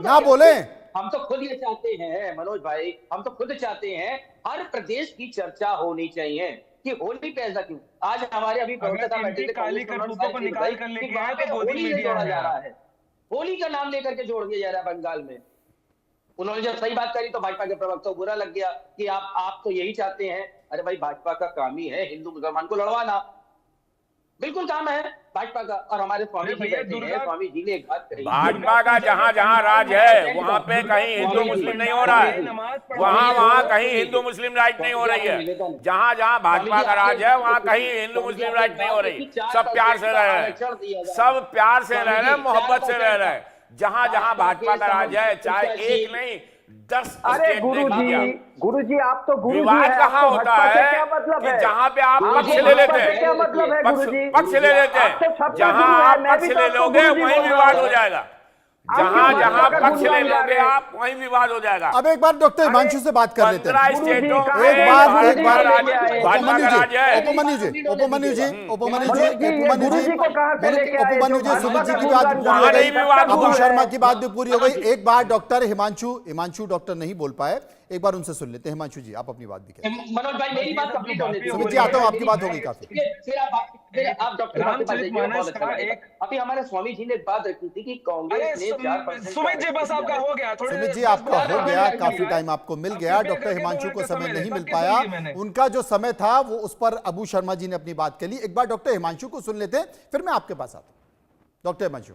ना बोलें। हम तो खुद ये चाहते हैं मनोज भाई, हम तो खुद चाहते हैं हर प्रदेश की चर्चा होनी चाहिए कि होली पे ऐसा क्यों। आज हमारे अभी काली करतूतों को निकाल कर लेके आए तो गोदी मीडिया जा रहा है, होली का नाम लेकर के जोड़ दिया जा रहा है बंगाल में। उन्होंने जब सही बात करी तो भाजपा के प्रवक्ता को बुरा लग गया कि आप तो यही चाहते हैं। अरे भाई भाजपा का काम ही है हिंदू मुसलमान को लड़वाना, बिल्कुल काम है भाजपा का। और हमारे स्वामी जी बैठे हैं, स्वामी जी ने एक बात कही, भाजपा का जहां जहां राज है वहां पे कहीं हिंदू मुस्लिम नहीं हो रहा है, वहां कहीं हिंदू मुस्लिम राइट नहीं हो रही है। जहां जहां भाजपा का राज है वहां कहीं हिंदू मुस्लिम राइट नहीं हो रही। सब प्यार से रह रहे हैं, सब प्यार से रह रहे हैं, मोहब्बत से रह रहे हैं। जहां जहां भाजपा का राज है, चाहे एक नहीं 10 अरे गुरुजी आप तो गुरुजी विवाद कहाँ होता है कि जहां पे आप पक्ष ले लेते हैं, क्या मतलब है गुरुजी? पक्ष ले लेते हैं, जहां आप पक्ष ले लोगे वहीं विवाद हो जाएगा। जहां जहां पक्ष ले लोगे आप वहीं विवाद हो जाएगा। अब एक बार डॉक्टर हिमांशु से बात कर लेते हैं। अबू शर्मा की बात भी पूरी हो गई। एक बार डॉक्टर हिमांशु डॉक्टर नहीं बोल पाए, एक बार उनसे सुन लेते हैं। हिमांशु जी आप अपनी बात भी करें। मनोज भाई मेरी बात कंप्लीट होने दीजिए। सुमित जी आता हूं, आपकी बात होगी काफी। फिर आप डॉक्टर अभी हमारे स्वामी जी ने बात रखी थी कि कांग्रेस ने 4% सुमित जी बस आपका हो गया, सुमित जी आपका हो गया, काफी टाइम आपको मिल गया। डॉक्टर हिमांशु को समय नहीं मिल पाया, उनका जो समय था वो उस पर अबू शर्मा जी ने अपनी बात करी। एक बार डॉक्टर हिमांशु को सुन लेते हैं, फिर मैं आपके पास आता हूं। डॉक्टर हिमांशु,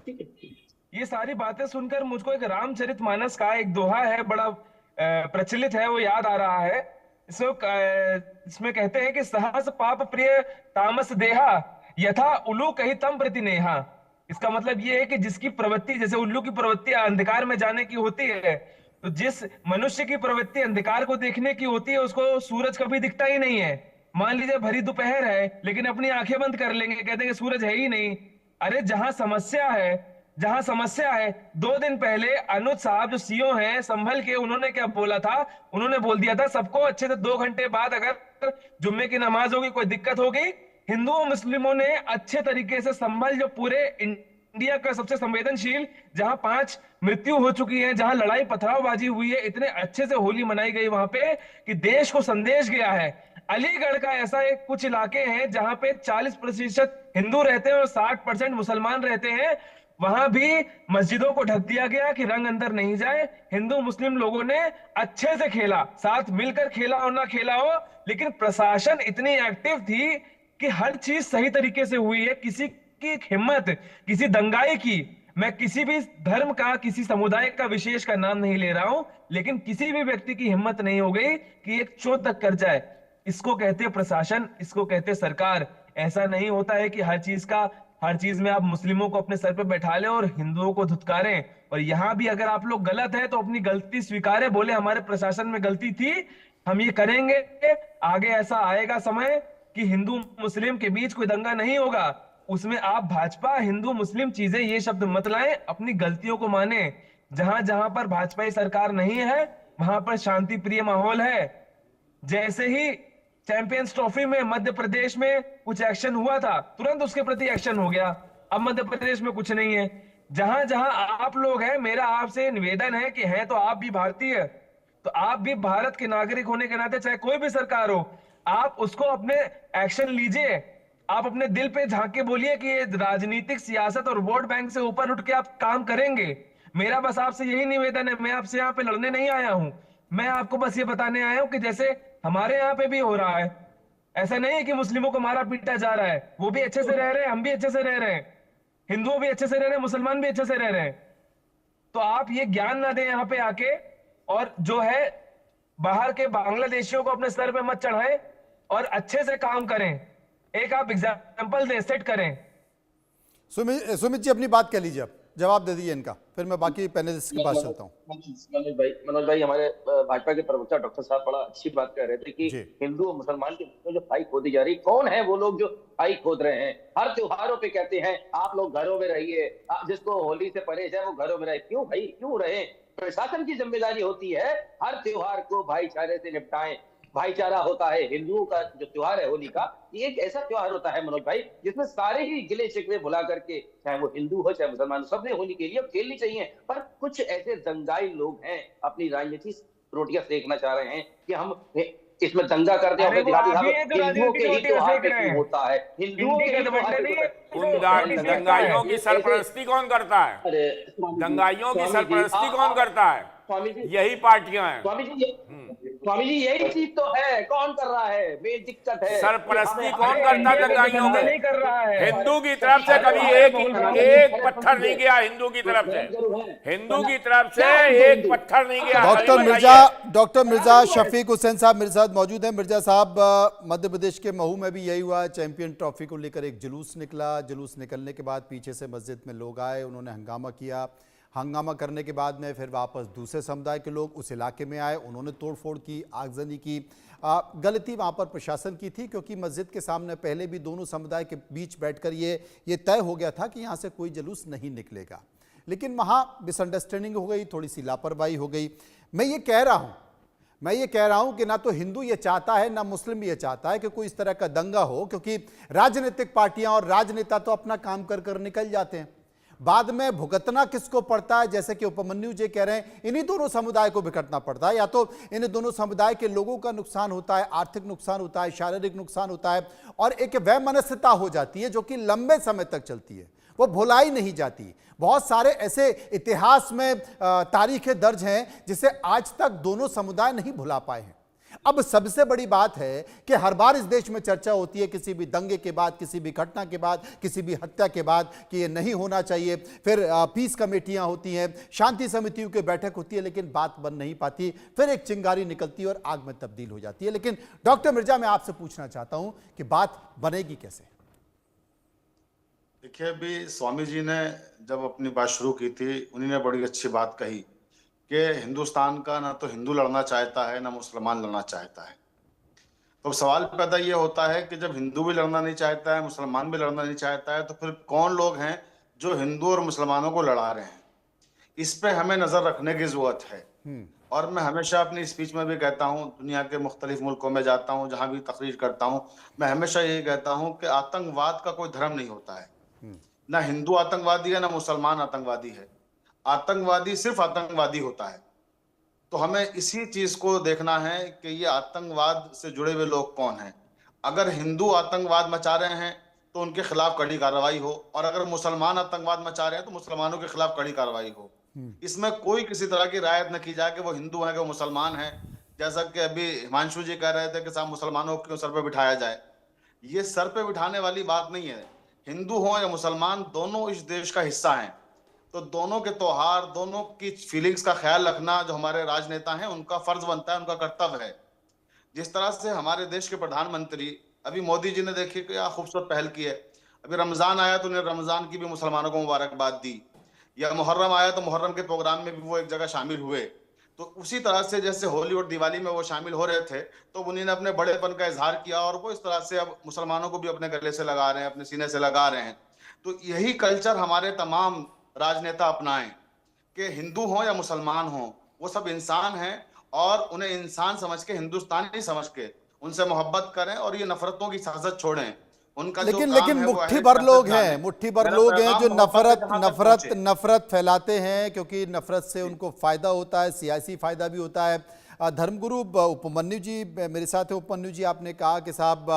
ये सारी बातें सुनकर मुझको एक रामचरितमानस का एक दोहा है, बड़ा प्रचलित है, वो याद आ रहा है। इसमें कहते हैं कि सहस पाप प्रिय तामस देहा यथा उल्लू कही तम प्रति नेहा। इसका मतलब ये है कि जिसकी प्रवृत्ति, जैसे उल्लू की प्रवृत्ति अंधकार में जाने की होती है, तो जिस मनुष्य की प्रवृत्ति अंधकार को देखने की होती है उसको सूरज कभी दिखता ही नहीं है। मान लीजिए भरी दोपहर है लेकिन अपनी आंखें बंद कर लेंगे, कहते हैं कि सूरज है ही नहीं। अरे जहां समस्या है जहां समस्या है। 2 दिन पहले अनुज साहब जो सीओ हैं संभल के, उन्होंने क्या बोला था? उन्होंने बोल दिया था सबको अच्छे से 2 घंटे बाद अगर जुम्मे की नमाज होगी, कोई दिक्कत होगी। हिंदुओं मुस्लिमों ने अच्छे तरीके से संभल, जो पूरे इंडिया का सबसे संवेदनशील, जहां 5 मृत्यु हो चुकी है, जहां लड़ाई पथरावबाजी हुई है, इतने अच्छे से होली मनाई गई वहां पे कि देश को संदेश गया है। अलीगढ़ का ऐसा एक कुछ इलाके हैं जहां पे 40% हिंदू रहते हैं और 60% मुसलमान रहते हैं। वहां भी मस्जिदों को ढक दिया गया कि रंग अंदर नहीं जाए। हिंदू मुस्लिम लोगों ने अच्छे से खेला, साथ मिलकर खेला हो ना खेला हो, लेकिन प्रशासन इतनी एक्टिव थी कि हर चीज सही तरीके से हुई है। किसी की हिम्मत, किसी दंगाई की, मैं किसी भी धर्म का, किसी समुदाय का, विशेष का नाम नहीं ले रहा हूं, लेकिन किसी भी व्यक्ति की हिम्मत नहीं हो गई कि एक चोट तक कर जाए। इसको कहते हैं प्रशासन, इसको कहते हैं सरकार। ऐसा नहीं होता है कि हर चीज में आप मुस्लिमों को अपने सर पे बैठा लें और हिंदुओं को धुतकारें। और यहां भी अगर आप लोग गलत है तो अपनी गलती स्वीकारें, बोले हमारे प्रशासन में गलती थी, हम ये करेंगे। आगे ऐसा आएगा समय कि हिंदू मुस्लिम के बीच कोई दंगा नहीं होगा, उसमें आप भाजपा हिंदू मुस्लिम चीजें ये शब्द मत लाएं, अपनी गलतियों को माने। जहां जहां पर भाजपा सरकार नहीं है वहां पर शांति प्रिय माहौल है। जैसे ही चैंपियंस ट्रॉफी में मध्य प्रदेश में कुछ एक्शन हुआ था, तुरंत उसके प्रति एक्शन हो गया। अब मध्य प्रदेश में कुछ नहीं है। जहां जहां आप लोग हैं, मेरा आपसे निवेदन है कि हैं तो आप भी भारतीय, तो आप भी भारत के नागरिक होने के नाते, चाहे कोई भी सरकार हो, आप उसको अपने एक्शन लीजिए। आप अपने दिल पे झांक के बोलिए कि ये राजनीतिक, सियासत और वोट बैंक से ऊपर उठ के आप काम करेंगे। मेरा बस आपसे यही निवेदन है। मैं आपसे यहाँ पे लड़ने नहीं आया हूं, मैं आपको बस ये बताने आया हूं कि जैसे हमारे यहाँ पे भी हो रहा है, ऐसा नहीं है कि मुस्लिमों को मारा पीटा जा रहा है। वो भी अच्छे से रह रहे हैं, हम भी अच्छे से रह रहे हैं, हिंदुओं भी अच्छे से रह रहे हैं, मुसलमान भी अच्छे से रह रहे हैं। तो आप ये ज्ञान ना दें यहाँ पे आके, और जो है बाहर के बांग्लादेशियों को अपने सर पे मत चढ़ाएं और अच्छे से काम करें। एक आप एग्जाम्पल दें, सेट करें। सुमित जी अपनी बात कह लीजिए, अब जवाब दे दीजिए इनका, फिर मैं बाकी पैनलिस्ट के पास चलता हूँ। मनोज भाई हमारे भाजपा के प्रवक्ता डॉक्टर साहब बड़ा अच्छी बात कह रहे थे कि हिंदू और मुसलमान के बीच में जो फाइट खोदी जा रही, कौन है वो लोग जो फाइट खोद रहे हैं? हर त्योहारों पे कहते हैं आप लोग घरों में रहिए, जिसको होली से परहेज है वो घरों में रहे। क्यों भाई, क्यों रहे? प्रशासन की जिम्मेदारी होती है हर त्योहार को भाईचारे से निपटाएं। भाईचारा होता है हिंदुओं का जो त्योहार है होली का, ये एक ऐसा त्योहार होता है मनोज भाई जिसमें सारे ही गिले शिकवे भुला करके, चाहे वो हिंदू हो चाहे मुसलमान, सबने होली के लिए खेलनी चाहिए। पर कुछ ऐसे दंगाई लोग हैं, अपनी राजनीति रोटियां सेकना चाह रहे हैं कि हम इसमें दंगा करते हैं। हिंदुओं के ही त्योहार पे क्यों होता है? हिंदुओं के दंगाइयों की सरपरस्ती कौन करता है? दंगाइयों की सरपरस्ती कौन करता है? यही पार्टियां हैं। स्वामी जी यही चीज तो है, कौन कर रहा है? मेन दिक्कत है सरपरस्ती कौन करता है दंगाइयों में? नहीं कर रहा है। हिंदू की तरफ से कभी एक पत्थर नहीं गया, हिंदू की तरफ से, हिंदू की तरफ से एक पत्थर नहीं गया। डॉक्टर मिर्जा शफीक हुसैन साहब मेरे साथ मौजूद हैं। मिर्जा साहब, मध्य प्रदेश के महू में भी यही हुआ, चैंपियन ट्रॉफी को लेकर एक जुलूस निकला। जुलूस निकलने के बाद पीछे से मस्जिद में लोग आए, उन्होंने हंगामा किया। हंगामा करने के बाद में फिर वापस दूसरे समुदाय के लोग उस इलाके में आए, उन्होंने तोड़फोड़ की, आगजनी की। गलती वहाँ पर प्रशासन की थी, क्योंकि मस्जिद के सामने पहले भी दोनों समुदाय के बीच बैठकर ये तय हो गया था कि यहाँ से कोई जुलूस नहीं निकलेगा। लेकिन वहाँ मिसअंडरस्टैंडिंग हो गई, थोड़ी सी लापरवाही हो गई। मैं ये कह रहा हूँ कि ना तो हिंदू ये चाहता है ना मुस्लिम ये चाहता है कि कोई इस तरह का दंगा हो, क्योंकि राजनीतिक पार्टियां और राजनेता तो अपना काम कर कर निकल जाते हैं। बाद में भुगतना किसको पड़ता है? जैसे कि उपमन्यु जी कह रहे हैं, इन्हीं दोनों समुदाय को भुगतना पड़ता है। या तो इन दोनों समुदाय के लोगों का नुकसान होता है, आर्थिक नुकसान होता है, शारीरिक नुकसान होता है, और एक वैमनस्यता हो जाती है जो कि लंबे समय तक चलती है, वो भुलाई नहीं जाती। बहुत सारे ऐसे इतिहास में तारीखें दर्ज हैं जिसे आज तक दोनों समुदाय नहीं भुला पाए हैं। अब सबसे बड़ी बात है कि हर बार इस देश में चर्चा होती है किसी भी दंगे के बाद, किसी भी घटना के बाद, किसी भी हत्या के बाद कि ये नहीं होना चाहिए। फिर पीस कमेटियां होती हैं, शांति समितियों की बैठक होती है, लेकिन बात बन नहीं पाती। फिर एक चिंगारी निकलती है और आग में तब्दील हो जाती है। लेकिन डॉक्टर मिर्जा, मैं आपसे पूछना चाहता हूं कि बात बनेगी कैसे? देखिए, अभी स्वामी जी ने जब अपनी बात शुरू की थी, उन्हीं ने बड़ी अच्छी बात कही कि हिंदुस्तान का ना तो हिंदू लड़ना चाहता है ना मुसलमान लड़ना चाहता है। तो सवाल पैदा ये होता है कि जब हिंदू भी लड़ना नहीं चाहता है, मुसलमान भी लड़ना नहीं चाहता है, तो फिर कौन लोग हैं जो हिंदू और मुसलमानों को लड़ा रहे हैं, इस पे हमें नजर रखने की जरूरत है। और मैं हमेशा अपनी स्पीच में भी कहता हूं, दुनिया के मुख्तलिफ मुल्कों में जाता हूं, जहां भी तकरीर करता हूं, मैं हमेशा यही कहता हूं कि आतंकवाद का कोई धर्म नहीं होता है। ना हिंदू आतंकवादी है, ना मुसलमान आतंकवादी है। आतंकवादी सिर्फ आतंकवादी होता है। तो हमें इसी चीज को देखना है कि ये आतंकवाद से जुड़े हुए लोग कौन हैं। अगर हिंदू आतंकवाद मचा रहे हैं तो उनके खिलाफ कड़ी कार्रवाई हो, और अगर मुसलमान आतंकवाद मचा रहे हैं तो मुसलमानों के खिलाफ कड़ी कार्रवाई हो। इसमें कोई किसी तरह की रायत न की जाए कि वो हिंदू है कि वो मुसलमान है। जैसा कि अभी हिमांशु जी कह रहे थे कि साहब मुसलमानों को क्यों सर पे बिठाया जाए, ये सर पे बिठाने वाली बात नहीं है। हिंदू हो या मुसलमान, दोनों इस देश का हिस्सा हैं। तो दोनों के त्योहार, दोनों की फीलिंग्स का ख्याल रखना जो हमारे राजनेता हैं उनका फर्ज बनता है, उनका कर्तव्य है। जिस तरह से हमारे देश के प्रधानमंत्री अभी मोदी जी ने देखिए क्या खूबसूरत पहल की है। अभी रमजान आया तो उन्हें रमजान की भी मुसलमानों को मुबारकबाद दी, या मुहर्रम आया तो मुहर्रम के प्रोग्राम में भी वो एक जगह शामिल हुए। तो उसी तरह से जैसे होली और दिवाली में वो शामिल हो रहे थे, तो उन्होंने अपने बड़ेपन का इजहार किया, और वो इस तरह से अब मुसलमानों को भी अपने गले से लगा रहे हैं, अपने सीने से लगा रहे हैं। तो यही कल्चर हमारे तमाम राजनेता अपनाएं कि हिंदू हो या मुसलमान हो, वो सब इंसान हैं, और उन्हें इंसान समझ के, हिंदुस्तानी समझ के उनसे मोहब्बत करें, और ये नफरतों की साजिश छोड़ें। उनका लेकिन मुट्ठी भर लोग हैं, मुट्ठी भर लोग हैं जो नफरत फैलाते हैं, क्योंकि नफरत से उनको फायदा होता है, सियासी फायदा भी होता है। धर्मगुरु उपमन्यु जी मेरे साथ है। उपमन्यु जी, आपने कहा कि साहब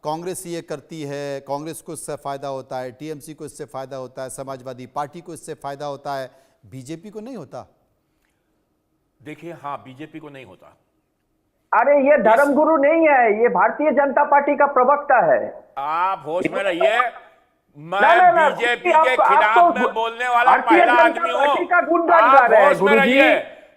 कांग्रेस ये करती है, कांग्रेस को इससे फायदा होता है, टीएमसी को इससे फायदा होता है, समाजवादी पार्टी को इससे फायदा होता है, बीजेपी को नहीं होता। देखिए, हाँ, बीजेपी को नहीं होता। अरे ये धर्मगुरु नहीं है, ये भारतीय जनता पार्टी का प्रवक्ता है। आप होश में रहिए। मैं बीजेपी के खिलाफ में बोलने वाला पहला आदमी हूँ। आप होश में रहिए।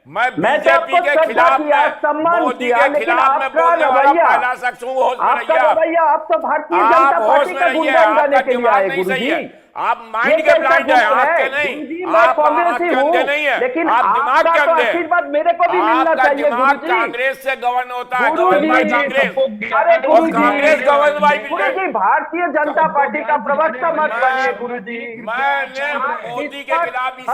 मैं बीजेपी के खिलाफ में, मोदी के खिलाफ में बोलने वाला पहला शख्स हूँ। होश में रहिए। आप तो भारतीय जनता पार्टी का गुणगान गाने के लिए आए गुरुजी। आप माइंड के ब्लाइंड है, आंख के नहीं। आप आंख के अंधे नहीं है, लेकिन आप दिमाग के अंधे। आशीर्वाद मेरे को भी मिलना चाहिए दिमाग कांग्रेस से गवर्न होता है, गवर्न बाय कांग्रेस। और Congress govern by Guruji, Bharatiya Janata party का प्रवक्ता मत बनिए गुरुजी। मैंने मोदी के खिलाफ इसी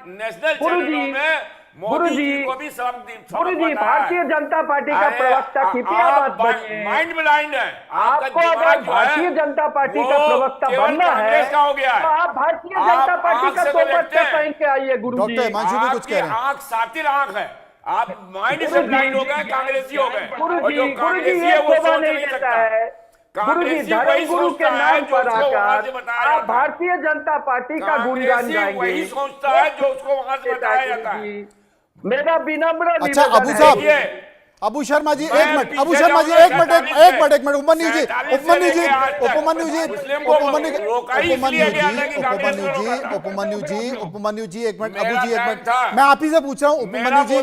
नेशनल चैनलों में मोदी जी को भी सबक दी। गुरुजी, भारतीय जनता पार्टी का प्रवक्ता कृपया मत बनिए। माइंड ब्लाइंड है आपको। अगर भारतीय जनता पार्टी का प्रवक्ता बनना है तो आप भारतीय जनता पार्टी का दुपट्टा पहन के आइए गुरुजी। आंख सातिर आंख है, आप माइंड से ब्लाइंड हो गए, कांग्रेसी हो गए। और जो कांग्रेसी है वो सोच नहीं सकता है। गुरुजी, धर्मगुरु के नाम पर आकर आप भारतीय जनता पार्टी का गुणगान गाएंगे। वही सोचता है जो उसको वहां से बताया जाता है। मेरा विनम्र अच्छा, अबू साहब, अबू शर्मा जी, एक मिनट, अबू शर्मा जी, एक मिनट, उपमन्यु जी, एक मिनट, अबू जी, एक मिनट, मैं आप ही से पूछ रहा हूँ। उपमन्यु जी,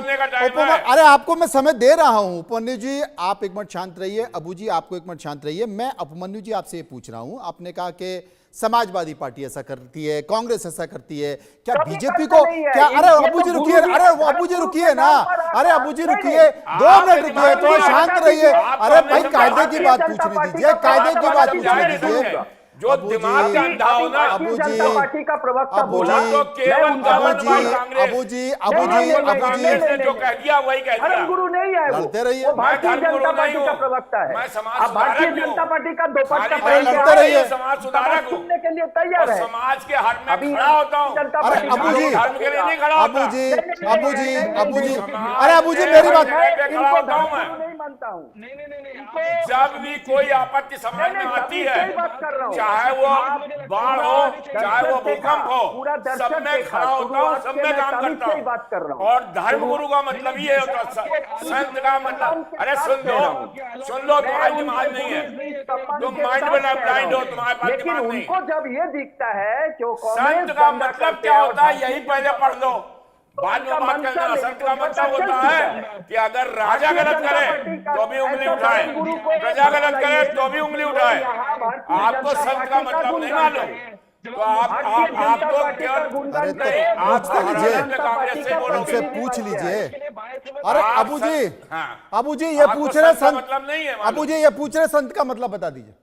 अरे आपको मैं समय दे रहा हूँ। उपमन्यु जी, आप एक मिनट शांत रहिए। अबू जी, आपको एक मिनट शांत रहिए। मैं उपमन्यु जी आपसे ये पूछ रहा हूँ, आपने कहा कि समाजवादी पार्टी ऐसा करती है, कांग्रेस ऐसा करती है, क्या बीजेपी को क्या? अरे अबू जी रुकिए, अरे अबू जी रुकिए ना, अरे अबू जी रुकिए, 2 मिनट रुकिए, तो शांत रहिए। अरे भाई, कायदे की बात पूछने दीजिए, कायदे की बात पूछने दीजिए। जो दिमाग का अंधा हो ना, अबू जी, पार्टी का प्रवक्ता बोला, जो केवल अबू जी ने जो कह दिया वही कह दिया। धर्मगुरु नहीं है, लड़ते रहिए। वो भारतीय जनता पार्टी का प्रवक्ता है। मैं समाज अब भारतीय जनता पार्टी का दुपट्टा लड़ते रहिए। समाज सुधारक सुनने के लिए तैयार है। समाज के हर में खड़ा होता हूँ। अरे अबू जी, धर्म के लिए नहीं खड़ा होता। अबू जी, अरे अबू जी, मेरी बात खड़ा होता हूँ मैं। नहीं मानता हूँ। जब भी कोई आपत्ति समाज में आती है, चाहे वो बाढ़ हो, चाहे वो भूकंप हो, सब में खड़ा होता हूँ, सब में काम करता हूँ। और धर्मगुरु का मतलब ये होता है, संत का मतलब, अरे सुन लो, तुम्हारी दिमाग नहीं है, तुम माइंड में ब्लाइंड हो, तुम्हारे पास दिमाग नहीं। उनको जब ये दिखता है कि संत का मतलब क्या होता है, यही पहले पढ़ लो, बाद में बात करना। संत का मतलब होता है कि अगर राजा गलत करे तो भी उंगली उठाए, प्रजा गलत करे तो भी उंगली उठाए। आपको संत का मतलब नहीं मालूम, तो आपको केवल नहीं, आप कांग्रेस से बोलोगे, उनसे पूछ लीजिए। अरे अबू जी ये पूछ रहे संत, मतलब नहीं है। अबू जी ये पूछ रहे संत का मतलब बता दीजिए।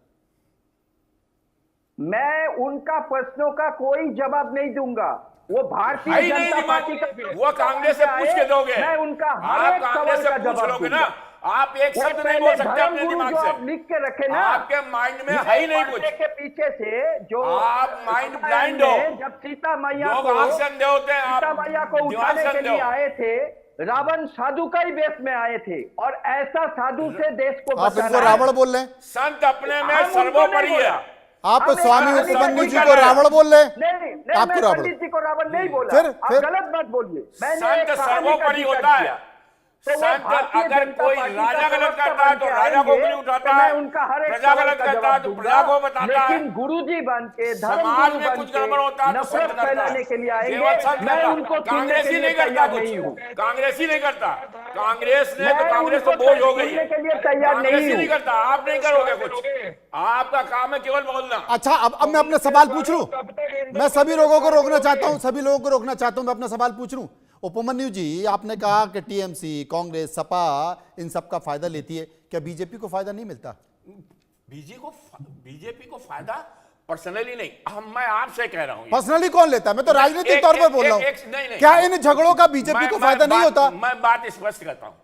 मैं उनका प्रश्नों का कोई जवाब नहीं दूंगा। वो भारतीय नहीं जनता दिमाग पार्टी का वो कांग्रेस से पूछ के दोगे। मैं उनका हर आप एक कांग्रेस सवाल से का पूछ जवाब लोगे दूंगा। ना, आप एक वो शब्द नहीं पहले बोल सकते अपने धर्मगुरु दिमाग जो से। आप लिख के रखे ना, आपके माइंड में है ही नहीं कुछ। के पीछे से जो आप माइंड ब्लाइंड हो। जब सीता मैया लोग को आंख से अंधे होते हैं, सीता आप मैया को दिमाग उठाने से के अंधे लिए हो। आए थे, रावण साधु का ही वेश में आए थे, और ऐसा साधु से देश को आप बचाना इनको है। रावण बोल रहे हैं? संत अपने में हम उनको सर्वोपरि नहीं है। बोला। आप हम स्वामी एक उपमन्यु जी कर को रहे हैं। रावण बोल रहे हैं? नहीं, आपको मैं रावण? पंडित जी को रावण नहीं बोला। फिर? आप गलत मत बोलिए। मैंने एक संत कहानी का सर्वोपरि जिक्र होता है। किया। तो वो संत भारतीय अगर जनता कोई पार्टी का राजा गलत प्रवक्ता करता है बन तो के राजा को आएंगे, ऊँगली उठाता तो मैं है, उनका हर एक प्रजा सवाल गलत का करता है जवाब तो दूंगा। प्रजा को बताता है। लेकिन गुरुजी बन के, समाज धर्मगुरु में बन कुछ के गड़बड़ होता है तो संत नफरत करता है। फैलाने के लिए आएंगे, केवल संत मैं करता है। उनको सुनने कांग्रेस के ही लिए नहीं करता तैयार नहीं हूँ। कुछ। कांग्रेस ही नहीं करता। कांग्रेस ने तो मैं कांग्रेस तो उनको बोझ हो गई सुनने है। के लिए तैयार कांग्रेस नहीं ही नहीं हूँ। करता। आप नहीं करोगे कुछ। आपका काम है केवल बोलना। अच्छा, अब मैं अपना सवाल पूछ लूं। मैं सभी लोगों को रोकना चाहता हूं, सभी लोगों को रोकना चाहता हूं। मैं अपना सवाल पूछ लूं। उपमन्यु जी, आपने कहा कि टीएमसी, कांग्रेस, सपा इन सब का फायदा लेती है, क्या बीजेपी को फायदा नहीं मिलता? बीजेपी को फायदा पर्सनली नहीं, मैं आपसे कह रहा हूं। पर्सनली कौन लेता है? मैं तो राजनीतिक तौर पर बोल रहा हूं। नहीं। क्या इन झगड़ों का बीजेपी को फायदा नहीं होता? मैं बात स्पष्ट करता हूं।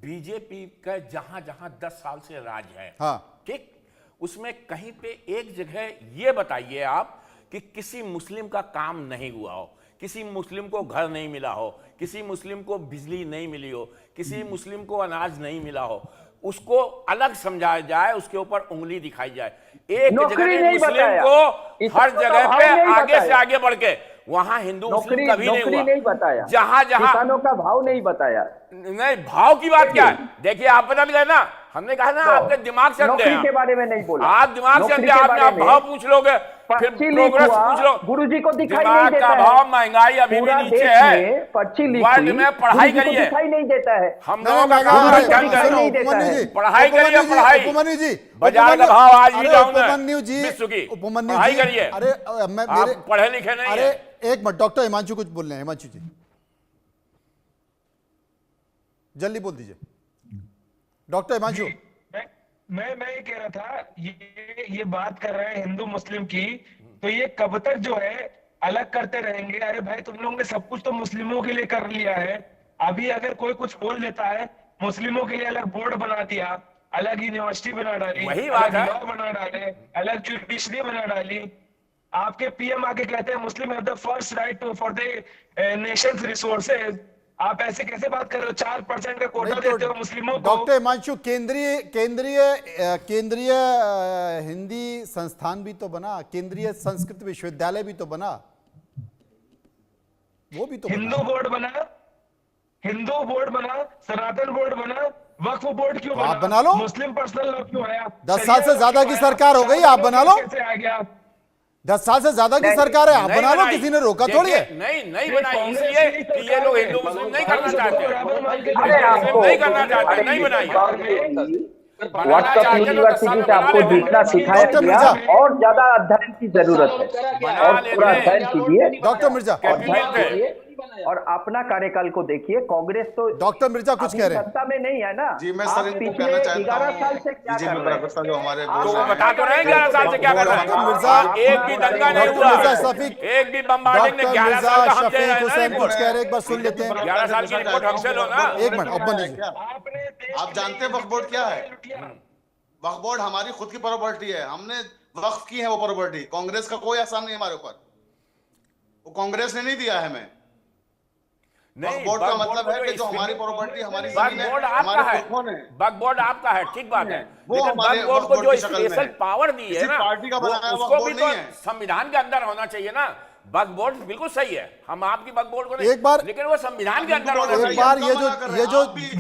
बीजेपी का जहां जहां 10 साल से राज है, हाँ, ठीक, उसमें कहीं पे एक जगह ये बताइए आप कि किसी मुस्लिम का काम नहीं हुआ हो, किसी मुस्लिम को घर नहीं मिला हो, किसी मुस्लिम को बिजली नहीं मिली हो, किसी मुस्लिम को अनाज नहीं मिला हो, उसको अलग समझाया जाए, उसके ऊपर उंगली दिखाई जाए। एक जगह मुस्लिम को हर जगह पे आगे से आगे बढ़ के, वहां हिंदू मुस्लिम कभी नहीं बताया। जहां किसानों का भाव नहीं बताया। नहीं, भाव की बात क्या है? देखिए, आप बदल गए ना। हमने कहा ना, आपके दिमाग से अंधे हैं। के बारे में नहीं बोला। आप दिमाग से अंधे, आपने आप भाव पूछ लोगे, फिर प्रोग्रेस पूछ लो। गुरुजी को दिखाई नहीं दिमाग देता का है। भाव, महंगाई अभी भी नीचे है। पर्ची वर्ल्ड में पढ़ाई करिए। दिखाई नहीं देता है। हम लोगों का काम है ढंग करिए। पढ़ाई करिए, पढ़ाई। उपमन्यु जी, बाजार का भाव आज भी डाउन है। उपमन्यु जी, विश्व की उपमन्यु पढ़ाई जी, करिए। अरे आप पढ़े लिखे नहीं अरे है। एक मिनट, डॉक्टर हिमांशु कुछ बोल रहे हैं। हिमांशु जी, जल्दी बोल दीजिए। डॉक्टर हिमांशु, मैं ये कह रहा था, ये बात कर रहे हैं हिंदू मुस्लिम की, तो ये कब तक जो है अलग करते रहेंगे? अरे भाई, तुम लोगों ने सब कुछ तो मुस्लिमों के लिए कर लिया है। अभी अगर कोई कुछ बोल देता है, मुस्लिमों के लिए अलग बोर्ड बना दिया, अलग यूनिवर्सिटी बना डाली, वही बात है। लॉ बना डाले, अलग जुडिशरी बना डाली। आपके पीएम आके कहते हैं Muslim have the first right for the nation's resources. आप ऐसे कैसे बात कर रहे हो? 4% का कोटा देते हो मुस्लिमों को। डॉक्टर हिमांशु, केंद्रीय हिंदी संस्थान भी तो बना, केंद्रीय संस्कृत विश्वविद्यालय भी तो बना, वो भी तो हिंदू बोर्ड बना, हिंदू बोर्ड बना, सनातन बोर्ड बना, वक्फ बोर्ड क्यों बना? आप बना लो। मुस्लिम पर्सनल लॉ क्यों आया? 10 साल से ज्यादा की सरकार हो गई, आप बना लो। कैसे आ गया? 10 साल से ज्यादा की सरकार है, आप बना लो। किसी ने रोका थोड़ी है। नहीं बनाई, इसलिए कि ये लोग हिंदू मुस्लिम नहीं करना चाहते, आपको नहीं करना चाहते, नहीं बनाई। व्हाट्सएप यूनिवर्सिटी से आपको जितना सिखाया गया, और ज्यादा अध्ययन की जरूरत है, और पूरा अध्ययन कीजिए। डॉक्टर मिर्जा, और अपना कार्यकाल को देखिए। कांग्रेस तो डॉक्टर मिर्जा कुछ कह रहे हैं। सत्ता में नहीं है ना। जी, मैं आप सर इनको पिछले कहना चाहता 11 हूं, साल से क्या कर बीजेपी रहे हैं? प्रवक्ता जो हमारे तो बोल वो रहे हैं, बता तो रहे हैं 11 साल से क्या कर रहे डॉक्टर हैं। मिर्जा, एक भी दंगा नहीं हुआ, मिर्जा शफीक, एक भी बम्बार्डिंग ने डॉक्टर 11 मिर्जा साल का हम दे शफीक रहे हुसैन हैं। कुछ कह रहे हैं, एक बार सुन लेते हैं। 11 साल की रिपोर्ट हमसे लो ना। एक मिनट, अब बन लीजिए। आप जानते हैं वक्फ बोर्ड क्या है? वक्फ बोर्ड हमारी खुद की प्रॉपर्टी है, हमने वक्फ की है वो प्रॉपर्टी। कांग्रेस का कोई एहसान नहीं हमारे ऊपर, वो कांग्रेस ने नहीं दिया है हमें। वक्फ बोर्ड का मतलब है कि जो हमारी प्रॉपर्टी, हमारी जमीन है, हमारे पुरखों ने, वक्फ बोर्ड आपका है, ठीक बात है, वो लेकिन हमारे वक्फ बोर्ड को वक्फ जो बोर्ड की शक्ल में स्पेशल है। पावर दी है किसी ना, पार्टी का बनाया वक्फ उसको भी बोर्ड तो नहीं है। संविधान के अंदर होना चाहिए ना। वक्फ बोर्ड बिल्कुल सही है, हम आपकी वक्फ बोर्ड को नहीं, एक बार, लेकिन वो संविधान के अंदर होना एक चाहिए। बार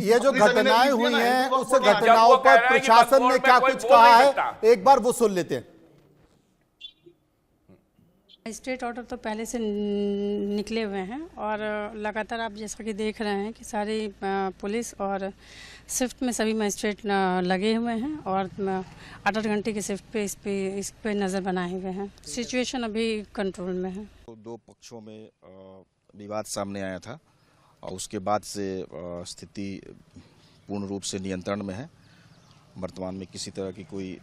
ये जो घटनाएं हुई हैं, उस घटनाओं पर प्रशासन ने क्या कुछ कहा है, एक बार वो सुन लेते हैं। स्टेट ऑर्डर तो पहले से निकले हुए हैं, और लगातार आप जैसा कि देख रहे हैं कि सारी पुलिस और शिफ्ट में सभी मजिस्ट्रेट लगे हुए हैं, और 8-8 घंटे की शिफ्ट पे इस पे नज़र बनाए हुए हैं। सिचुएशन अभी कंट्रोल में है। दो पक्षों में विवाद सामने आया था, और उसके बाद से स्थिति पूर्ण रूप से नियंत्रण में है। वर्तमान में किसी तरह की कोई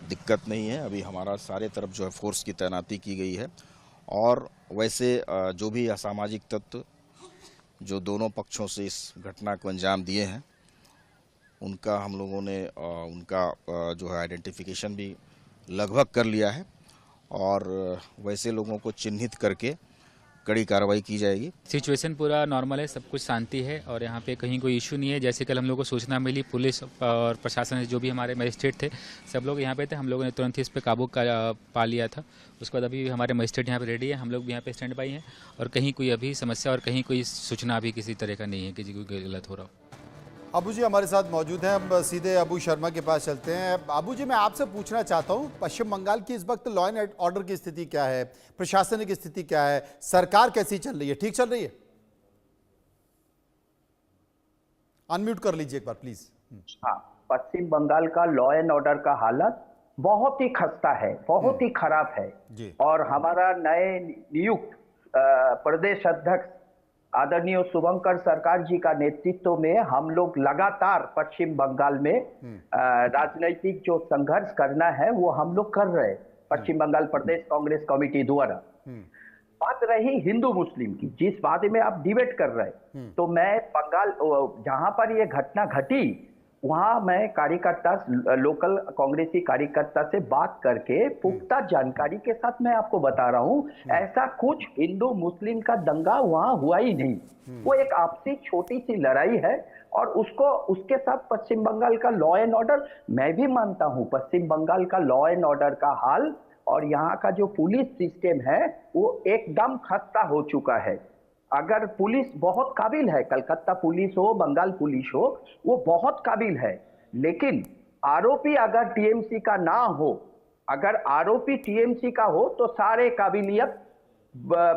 दिक्कत नहीं है। अभी हमारा सारे तरफ जो है फोर्स की तैनाती की गई है और वैसे जो भी असामाजिक तत्व जो दोनों पक्षों से इस घटना को अंजाम दिए हैं उनका हम लोगों ने उनका जो है आइडेंटिफिकेशन भी लगभग कर लिया है और वैसे लोगों को चिन्हित करके कड़ी कार्रवाई की जाएगी। सिचुएशन पूरा नॉर्मल है, सब कुछ शांति है और यहाँ पे कहीं कोई इशू नहीं है। जैसे कल हम लोग को सूचना मिली, पुलिस और प्रशासन जो भी हमारे मजिस्ट्रेट थे सब लोग यहाँ पे थे, हम लोगों ने तुरंत ही इस पर काबू पा लिया था। उसके बाद अभी हमारे मजिस्ट्रेट यहाँ पे रेडी है, हम लोग भी यहाँ पे स्टैंड बाई हैं और कहीं कोई अभी समस्या और कहीं कोई सूचना अभी किसी तरह का नहीं है कि कोई गलत हो रहा हो। अबू जी हमारे साथ मौजूद हैं, हम सीधे अबू शर्मा के पास चलते हैं। अबू जी, मैं आपसे पूछना चाहता हूं, पश्चिम बंगाल की इस वक्त लॉ एंड ऑर्डर की स्थिति क्या है, प्रशासनिक स्थिति क्या है, सरकार कैसी चल रही है, ठीक चल रही है? अनम्यूट कर लीजिए एक बार प्लीज। हाँ, पश्चिम बंगाल का लॉ एंड ऑर्डर का हालत बहुत ही खस्ता है, बहुत ही खराब है जी। और हमारा नए नियुक्त प्रदेश अध्यक्ष आदरणीय शुभंकर सरकार जी का नेतृत्व में हम लोग लगातार पश्चिम बंगाल में राजनीतिक जो संघर्ष करना है वो हम लोग कर रहे हैं पश्चिम बंगाल प्रदेश कांग्रेस कमेटी द्वारा। बात रही हिंदू मुस्लिम की, जिस बारे में आप डिबेट कर रहे हैं, तो मैं बंगाल जहां पर ये घटना घटी वहां मैं कार्यकर्ता, लोकल कांग्रेसी कार्यकर्ता से बात करके पुख्ता जानकारी के साथ मैं आपको बता रहा हूं, ऐसा कुछ हिंदू मुस्लिम का दंगा वहां हुआ ही नहीं। वो एक आपसी छोटी सी लड़ाई है और उसके साथ पश्चिम बंगाल का लॉ एंड ऑर्डर, मैं भी मानता हूं पश्चिम बंगाल का लॉ एंड ऑर्डर का हाल और यहाँ का जो पुलिस सिस्टम है वो एकदम खस्ता हो चुका है। अगर पुलिस बहुत काबिल है, कलकत्ता पुलिस हो, बंगाल पुलिस हो, वो बहुत काबिल है, लेकिन आरोपी अगर टीएमसी का ना हो, अगर आरोपी टीएमसी का हो तो सारे काबिलियत,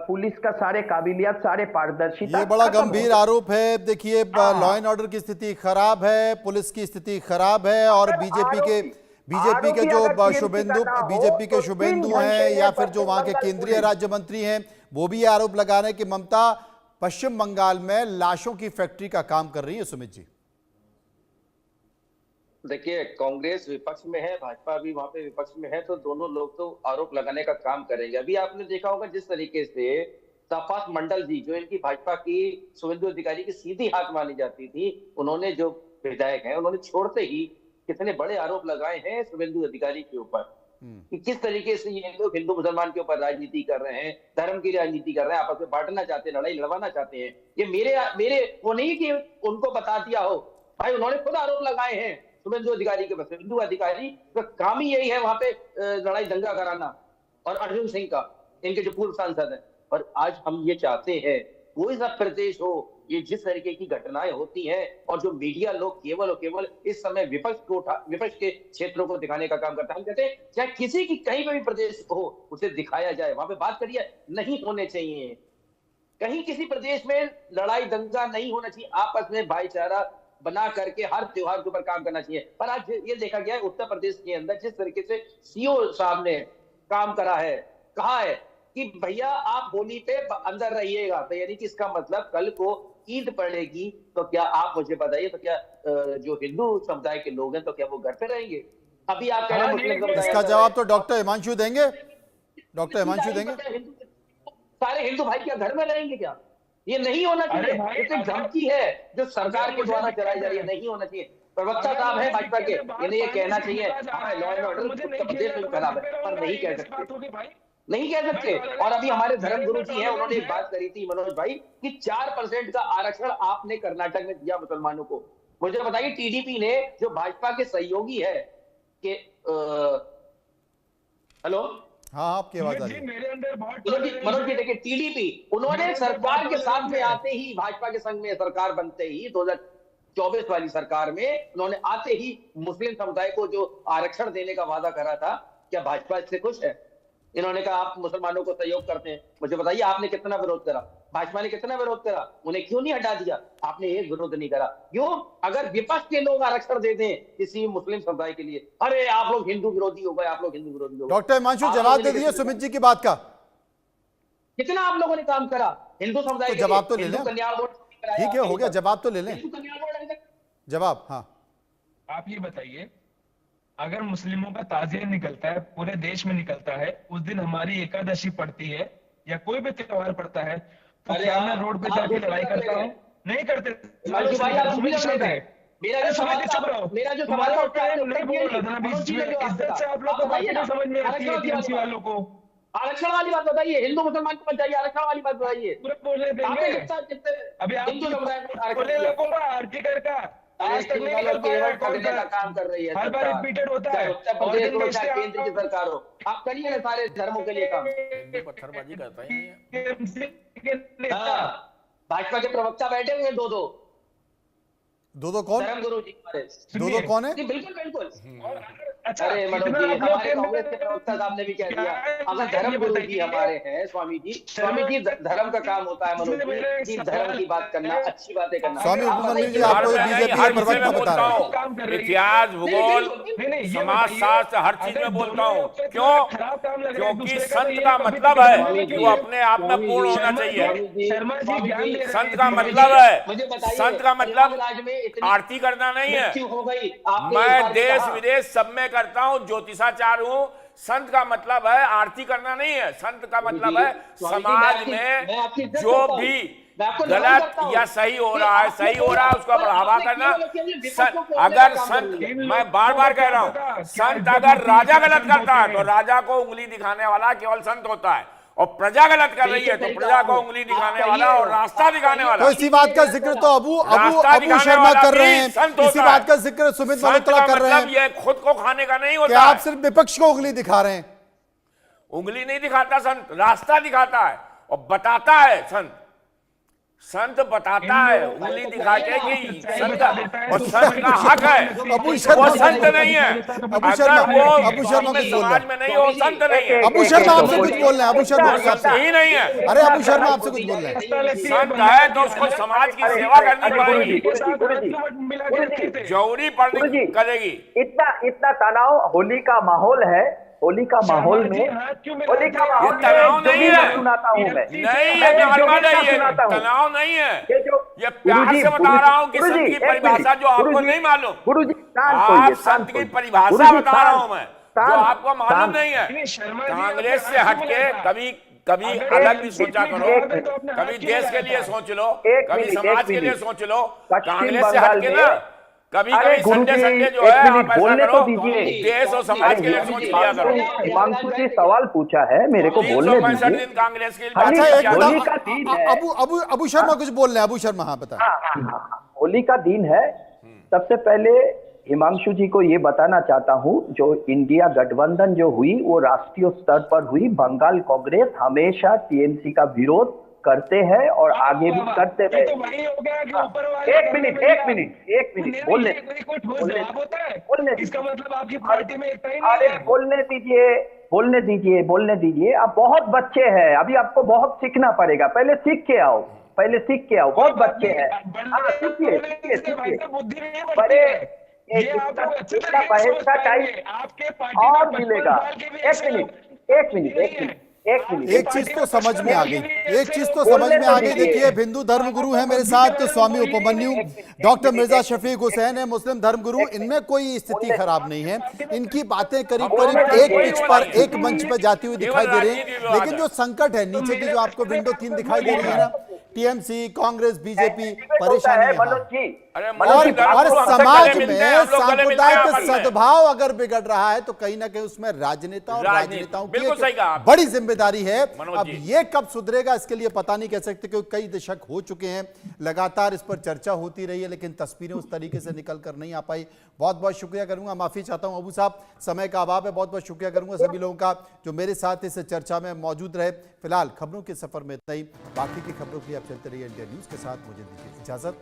पुलिस का सारे काबिलियत, सारे पारदर्शिता, ये बड़ा गंभीर आरोप है। देखिए, लॉ एंड ऑर्डर की स्थिति खराब है, पुलिस की स्थिति खराब है और बीजेपी के जो शुभेंदु हैं या फिर जो वहां के केंद्रीय राज्य मंत्री हैं वो भी आरोप लगा रहे हैं कि ममता पश्चिम बंगाल में लाशों की फैक्ट्री का काम कर रही है। सुमित जी, देखिए, कांग्रेस विपक्ष में है, भाजपा भी वहां पे विपक्ष में है, तो दोनों लोग तो आरोप लगाने का काम करेंगे। अभी आपने देखा होगा जिस तरीके से तपास मंडल जी, जो इनकी भाजपा की शुभेंदु अधिकारी की सीधी हाथ मानी जाती थी, उन्होंने जो विधायक हैं उन्होंने छोड़ते ही कितने बड़े आरोप लगाए हैं शुभेंदु अधिकारी के ऊपर कि किस तरीके से ये लोग हिंदू मुसलमान के ऊपर राजनीति कर रहे हैं, धर्म की राजनीति कर रहे हैं, आपस में बांटना चाहते हैं, लड़ाई लड़वाना चाहते हैं। ये मेरे वो नहीं कि उनको बता दिया हो, भाई उन्होंने खुद आरोप लगाए हैं शुभेंदु अधिकारी के। शुभेंदु अधिकारी का काम ही यही है वहां पे लड़ाई दंगा कराना। और अर्जुन सिंह का, इनके जो पूर्व सांसद है, और आज हम ये चाहते हैं कोई सा प्रदेश हो, ये जिस तरीके की घटनाएं होती हैं और जो मीडिया लोग केवल और केवल इस समय विपक्ष के क्षेत्रों को दिखाने का काम करता है। हम कहते हैं चाहे किसी की कहीं पे भी प्रदेश हो उसे दिखाया जाए, वहां पे बात करिए, नहीं होने चाहिए। कहीं किसी प्रदेश में लड़ाई दंगा नहीं होना चाहिए, आपस में भाईचारा बना करके हर त्योहार के ऊपर काम करना चाहिए। पर आज ये देखा गया है उत्तर प्रदेश के अंदर जिस तरीके से सीओ साहब ने काम करा है, कहा है कि भैया आप होली पे अंदर रहिएगा, तो यानी कि इसका मतलब कल को ईद पड़ेगी तो क्या आप मुझे बताइए, तो क्या जो हिंदू समुदाय के लोग हैं तो क्या वो घर पे रहेंगे? अभी आप कह रहे हैं मुस्लिम समुदाय, इसका जवाब तो डॉक्टर हिमांशु देंगे। डॉक्टर हिमांशु देंगे। सारे हिंदू भाई क्या घर में रहेंगे क्या? ये नहीं होना चाहिए। ये धमकी है जो सरकार के द्वारा चलाई जा रही है, नहीं होना चाहिए। प्रवक्ता साहब है भाजपा के, इन्हें ये कहना चाहिए law and order Uttar Pradesh में खराब है, पर नहीं कह सकते, नहीं कह सकते। और अभी हमारे धर्म गुरु जी हैं, उन्होंने एक बात करी थी मनोज भाई कि 4% का आरक्षण आपने कर्नाटक में दिया मुसलमानों को। मुझे बताइए, टीडीपी ने जो भाजपा के सहयोगी है कि हेलो, हाँ आपकी आवाज आ रही है मनोज जी, देखिए टीडीपी, उन्होंने सरकार के साथ में आते ही, भाजपा के संग में सरकार बनते ही 2024 वाली सरकार में उन्होंने आते ही मुस्लिम समुदाय को जो आरक्षण देने का वादा करा था। क्या भाजपा इससे खुश है? इन्होंने कहा आप मुसलमानों को सहयोग करते हैं। मुझे बताइए आपने कितना विरोध करा, भाजपा ने कितना विरोध करा, उन्हें क्यों नहीं हटा दिया? आपने एक विरोध नहीं करा। क्यों? अगर विपक्ष के लोग आरक्षण दे दें किसी मुस्लिम समुदाय के लिए, अरे आप लोग हिंदू विरोधी हो गए, आप लोग हिंदू विरोधी हो गए। डॉक्टर हिमांशु जवाब दे दिए सुमित जी की बात का। कितना आप लोगों ने काम करा हिंदू समुदाय के लिए? जवाब तो ले लें, कल्याण बोर्ड ठीक है, हो गया, जवाब तो ले लें। कल्याण बोर्ड जवाब, हाँ आप ये बताइए, अगर मुस्लिमों का ताजिया निकलता है, पूरे देश में निकलता है, उस दिन हमारी एकादशी पड़ती है या कोई भी त्योहार पड़ता है, तो क्या मैं रोड पे जाके लड़ाई करता हूँ? नहीं करते। मेरा जो सवाल है उसका नहीं बोल रहा था बीच में, इज्जत से आप लोग को बातें नहीं समझ में आती है टीएमसी वालों को। आरक्षण वाली बात बताइए, हिंदू मुसलमान को बताइए, आरक्षण वाली बात बताइए। पूरे बोलने देंगे। अभी आप हिंदू समुदाय को बोलने लगो आर्टिकल का आज तक नहीं निकल पाया का काम कर रही है, हर बार रिपीटेड होता है। उत्तर प्रदेश हो चाहे केंद्र की सरकार हो, आप करिए ना सारे धर्मों के लिए काम। पत्थरबाजी करता है। भाजपा के प्रवक्ता बैठे हुए दो कौन? धर्म गुरु जी हमारे। दो कौन है? बिल्कुल बिल्कुल। अरे मनोज जी, हमारे कांग्रेस के प्रवक्ता साहब ने भी कह दिया, अगर धर्म गुरु जी हमारे हैं, स्वामी जी धर्म का काम होता है मनोज जी, धर्म की बात करना, अच्छी बातें करना। स्वामी उपमन्यु जी, आपको बीजेपी के प्रवक्ता बता रहे हैं। इतिहास, भूगोल, समाज शास्त्र, हर चीज में बोलता हूँ। क्यों? क्योंकि संत का मतलब है कि वो अपने आप में पूर्ण होना चाहिए। संत का मतलब है, संत का मतलब आरती करना नहीं है। मैं देश विदेश सब में करता हूं, ज्योतिषाचार्य हूं। संत का मतलब है आरती करना नहीं है। संत का मतलब है समाज में जो भी गलत या सही हो रहा है, उसका बढ़ावा करना। अगर संत, मैं बार बार कह रहा हूं, संत अगर राजा गलत करता है तो राजा को उंगली दिखाने वाला केवल संत होता है, और प्रजा गलत कर रही है तो प्रजा को उंगली दिखाने वाला और रास्ता दिखाने वाला। तो इसी बात का जिक्र तो अबू शर्मा कर रहे हैं, इसी बात का जिक्र सुमित मल्होत्रा कर रहे हैं। ये खुद को खाने का नहीं होता। क्या आप सिर्फ विपक्ष को उंगली दिखा रहे हैं? उंगली नहीं दिखाता संत, रास्ता दिखाता है और बताता है। संत बताता है उंगली दिखा के कि संत, और संत का हक है, वो संत नहीं है। अबू शर्मा समाज में नहीं हो, संत नहीं है। अबू शर्मा आपसे कुछ बोल रहे हैं। अबू शर्मा ही नहीं है। अरे अबू शर्मा आपसे कुछ बोल रहे हैं। संत है तो उसको समाज की सेवा करनी पड़ेगी, जरूरी पड़नी करेगी। इतना तनाव, होली का माहौल है, होली का माहौल में, होली का माहौल तनाव नहीं है, सुनाता हूँ मैं, तनाव नहीं है, ये प्यार से बता रहा हूँ कि संत की परिभाषा जो आपको नहीं मालूम, गुरुजी आप संत की परिभाषा बता रहा हूँ मैं जो आपको मालूम नहीं है। कांग्रेस से हटके कभी अलग भी सोचा करो, कभी देश के लिए सोच लो, कभी समाज के लिए सोच लो। कांग्रेस से हटके ना कभी संडे जो है आप ऐसा करो, देश और समाज के लिए सोच लिया करो। हिमांशु जी सवाल पूछा है, मेरे को बोलने दीजिए। कांग्रेस के होली का दिन है। अबू शर्मा कुछ बोल रहे हैं। अबू शर्मा, हाँ बताएं। होली का दिन है। सबसे पहले हिमांशु जी को ये बताना चाहता हूँ, जो इंडिया गठबंधन जो हुई वो राष्ट्रीय स्तर पर हुई। बंगाल कांग्रेस हमेशा टीएमसी का विरोध करते हैं और आगे भी करते रहे। एक मिनट बोलने इसका मतलब आपकी पार्टी में एकता ही नहीं है। बोलने दीजिए। आप बहुत बच्चे हैं, अभी आपको बहुत सीखना पड़ेगा। पहले सीख के आओ, बहुत बच्चे हैं। बड़े इतना बहस का टाइम और मिलेगा। एक मिनट एक चीज तो समझ में आ गई, देखिए हिंदू धर्म गुरु है मेरे साथ तो स्वामी उपमन्यु, डॉक्टर मिर्जा शफीक हुसैन है मुस्लिम धर्म गुरु। इनमें कोई स्थिति खराब नहीं है, इनकी बातें करीब एक पिच पर, एक मंच पर जाती हुई दिखाई दे रही है। लेकिन जो संकट है नीचे की, जो आपको विंडो 3 दिखाई दे रही है ना, टीएमसी, कांग्रेस, बीजेपी, परेशानी है। और समाज में सांप्रदायिक सद्भाव अगर बिगड़ रहा है तो कहीं ना कहीं उसमें राजनेता और राजनेताओं की बड़ी जिम्मेदारी है। अब ये कब सुधरेगा इसके लिए पता नहीं कह सकते, क्योंकि कई दशक हो चुके हैं, लगातार इस पर चर्चा होती रही है, लेकिन तस्वीरें उस तरीके से निकल कर नहीं आ पाई। बहुत बहुत शुक्रिया करूंगा, माफी चाहता हूं अबू साहब, समय का अभाव है। बहुत बहुत शुक्रिया करूंगा सभी लोगों का जो मेरे साथ इस चर्चा में मौजूद रहे। फिलहाल खबरों के सफर में इतना ही, बाकी की खबरों के लिए आप चलते रहिए इंडिया न्यूज के साथ। मुझे दीजिए इजाजत।